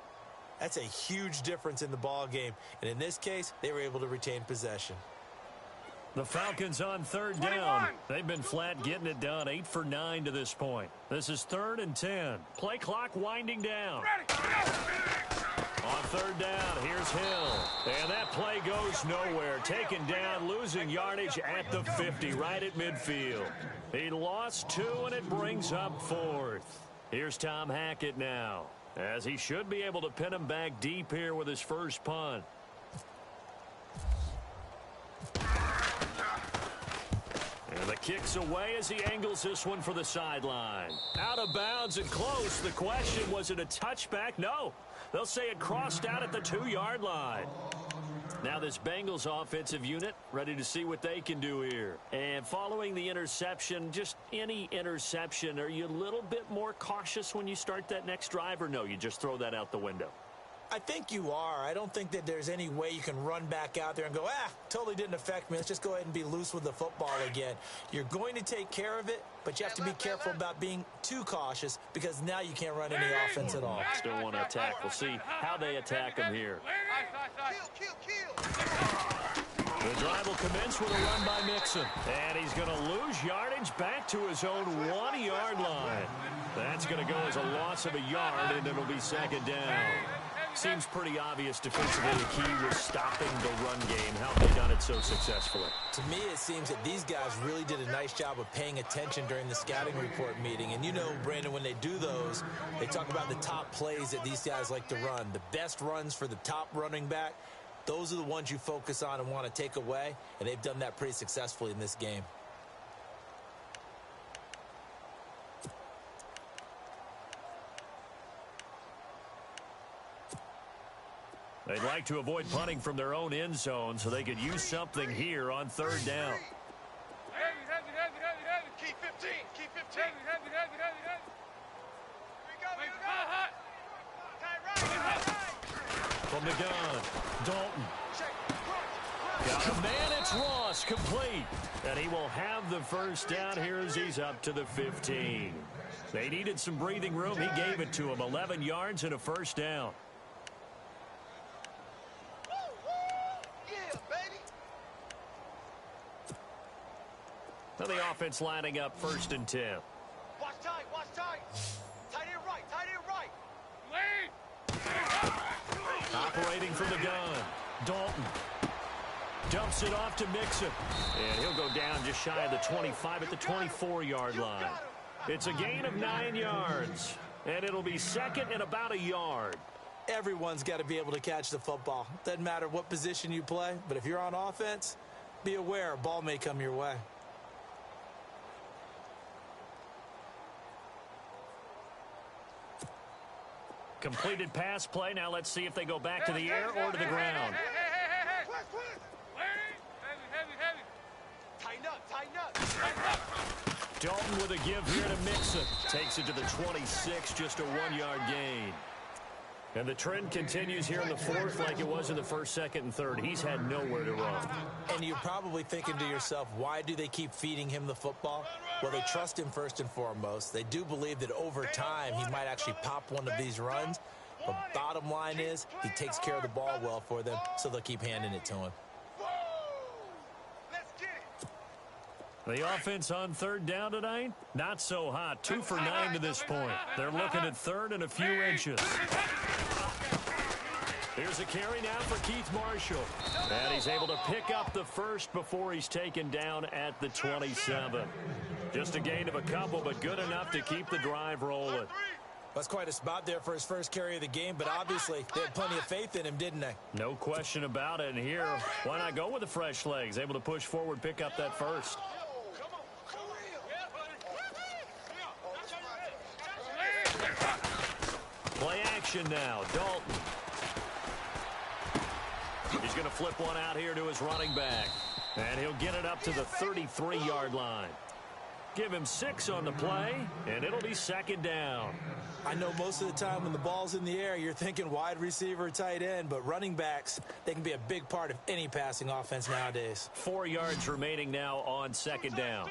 That's a huge difference in the ball game. And in this case, they were able to retain possession. The Falcons on 3rd down. They've been flat getting it done. 8 for 9 to this point. This is 3rd and 10. Play clock winding down. On 3rd down, here's Hill. And that play goes nowhere. Taken down, losing yardage at the 50, right at midfield. He lost 2, and it brings up 4th. Here's Tom Hackett now, as he should be able to pin him back deep here with his first punt. And the kick's away as he angles this one for the sideline. Out of bounds and close. The question, was it a touchback? No. They'll say it crossed out at the 2-yard line. Now this Bengals offensive unit ready to see what they can do here. And following the interception, just any interception, are you a little bit more cautious when you start that next drive, or no, you just throw that out the window? I think you are. I don't think that there's any way you can run back out there and go, totally didn't affect me. Let's just go ahead and be loose with the football again. You're going to take care of it, but you have to be careful about being too cautious because now you can't run any offense at all. Still want to attack. We'll see how they attack him here. The drive will commence with a run by Mixon. And he's going to lose yardage back to his own 1-yard line. That's going to go as a loss of a yard, and it'll be 2nd down. Seems pretty obvious defensively the key was stopping the run game. How have they done it so successfully? To me, it seems that these guys really did a nice job of paying attention during the scouting report meeting. And you know, Brandon, when they do those, they talk about the top plays that these guys like to run. The best runs for the top running back, those are the ones you focus on and want to take away. And they've done that pretty successfully in this game. They'd like to avoid punting from their own end zone so they could use something here on 3rd down. Keep 15. Keep 15. From the gun, Dalton. Got a man, it's Ross, complete. And he will have the first down here as he's up to the 15. They needed some breathing room. He gave it to him. 11 yards and a first down. Now the offense lining up 1st and 10. Watch tight, watch tight. Tight end right, tight end right. Operating from the gun, Dalton. Dumps it off to Mixon. And he'll go down just shy of the 25 at the 24-yard line. It's a gain of 9 yards. And it'll be 2nd and about a yard. Everyone's got to be able to catch the football. Doesn't matter what position you play, but if you're on offense, be aware a ball may come your way. Completed pass play. Now let's see if they go back to the air or to the ground. Tighten up. Dalton with a give here to Mixon. Takes it to the 26, just a 1-yard gain. And the trend continues here in the fourth like it was in the first, second, and third. He's had nowhere to run. And you're probably thinking to yourself, why do they keep feeding him the football? Well, they trust him first and foremost. They do believe that over time he might actually pop one of these runs. But bottom line is he takes care of the ball well for them, so they'll keep handing it to him. The offense on third down tonight, not so hot. 2 for 9 to this point. They're looking at third and a few inches. Here's a carry now for Keith Marshall. And he's able to pick up the first before he's taken down at the 27. Just a gain of a couple, but good enough to keep the drive rolling. That's quite a spot there for his first carry of the game, but obviously they had plenty of faith in him, didn't they? No question about it. And here, why not go with the fresh legs? Able to push forward, pick up that first. Play action now. Dalton. He's going to flip one out here to his running back. And he'll get it up to the 33-yard line. Give him 6 on the play, and it'll be second down. I know most of the time when the ball's in the air, you're thinking wide receiver, tight end, but running backs, they can be a big part of any passing offense nowadays. 4 yards remaining now on second down.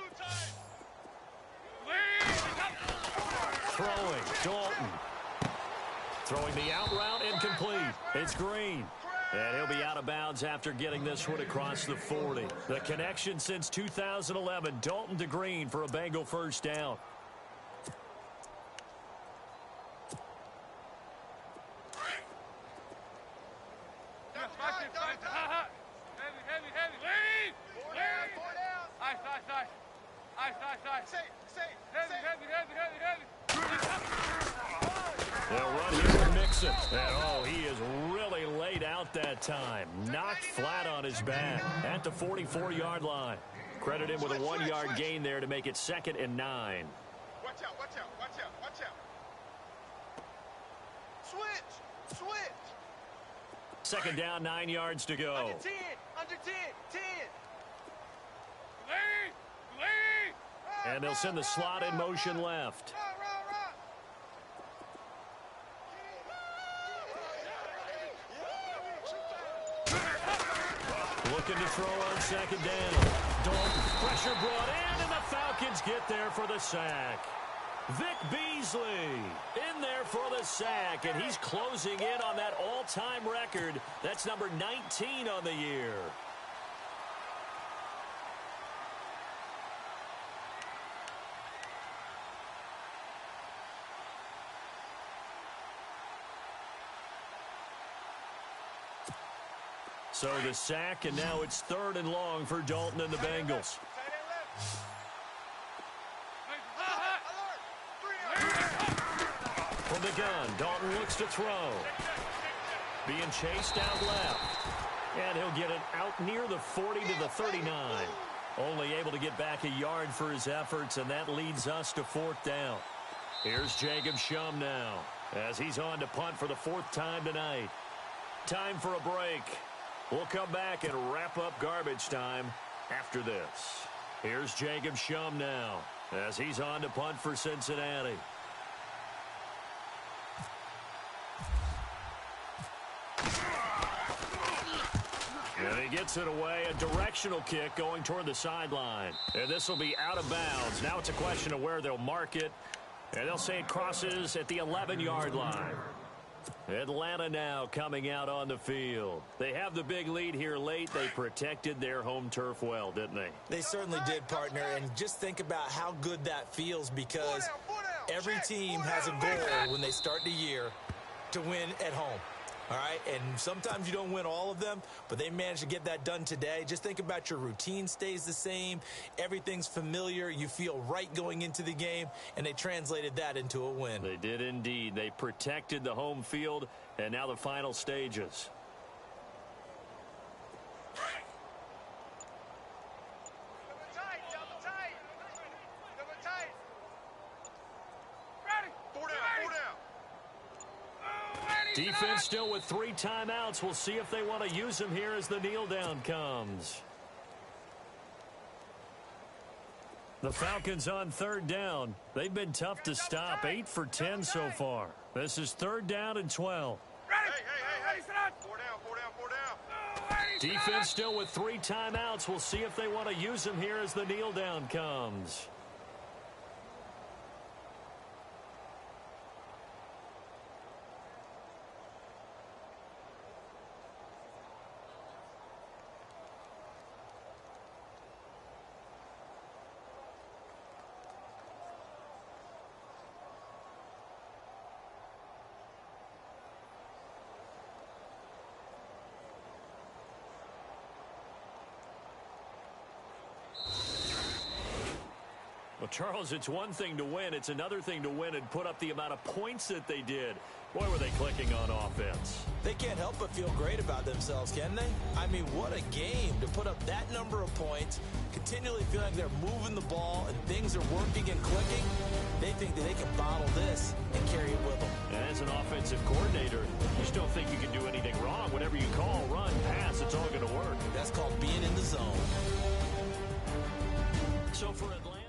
Throwing, Dalton. Throwing the out route, incomplete. It's Green. And he'll be out of bounds after getting this one across the 40. The connection since 2011, Dalton to Green for a Bengal first down. They'll run here with Mixon. And, oh, he is really laid out that time. Knocked flat on his back at the 44-yard line. Credit him with a 1-yard gain there to make it 2nd and 9. Watch out, watch out, watch out, watch out. Switch, switch. 2nd down, 9 yards to go. Under 10, 10. And they'll send the slot in motion left. Looking to throw on second down. Dalton, pressure brought in, and the Falcons get there for the sack. Vic Beasley in there for the sack, and he's closing in on that all-time record. That's number 19 on the year. So the sack, and now it's 3rd and long for Dalton and the Bengals. From the gun, Dalton looks to throw. Being chased out left. And he'll get it out near the 40 to the 39. Only able to get back a yard for his efforts, and that leads us to 4th down. Here's Jacob Shum now, as he's on to punt for the 4th time tonight. Time for a break. We'll come back and wrap up garbage time after this. Here's Jacob Shum now, as he's on to punt for Cincinnati. And he gets it away, a directional kick going toward the sideline. And this will be out of bounds. Now it's a question of where they'll mark it. And they'll say it crosses at the 11-yard line. Atlanta now coming out on the field. They have the big lead here late. They protected their home turf well, didn't they? They certainly did, partner. And just think about how good that feels, because every team has a goal when they start the year to win at home. All right, and sometimes you don't win all of them, but they managed to get that done today. Just think about your routine stays the same. Everything's familiar. You feel right going into the game, and they translated that into a win. They did indeed. They protected the home field, and now the final stages. Defense still with 3 timeouts. We'll see if they want to use them here as the kneel down comes. The Falcons on 3rd down. They've been tough to stop. 8 for 10 so far. This is 3rd down and 12. Defense still with 3 timeouts. We'll see if they want to use them here as the kneel down comes. Well, Charles, it's one thing to win. It's another thing to win and put up the amount of points that they did. Boy, were they clicking on offense. They can't help but feel great about themselves, can they? I mean, what a game to put up that number of points, continually feel like they're moving the ball and things are working and clicking. They think that they can bottle this and carry it with them. And as an offensive coordinator, you just don't think you can do anything wrong. Whatever you call, run, pass, it's all going to work. That's called being in the zone. So for Atlanta.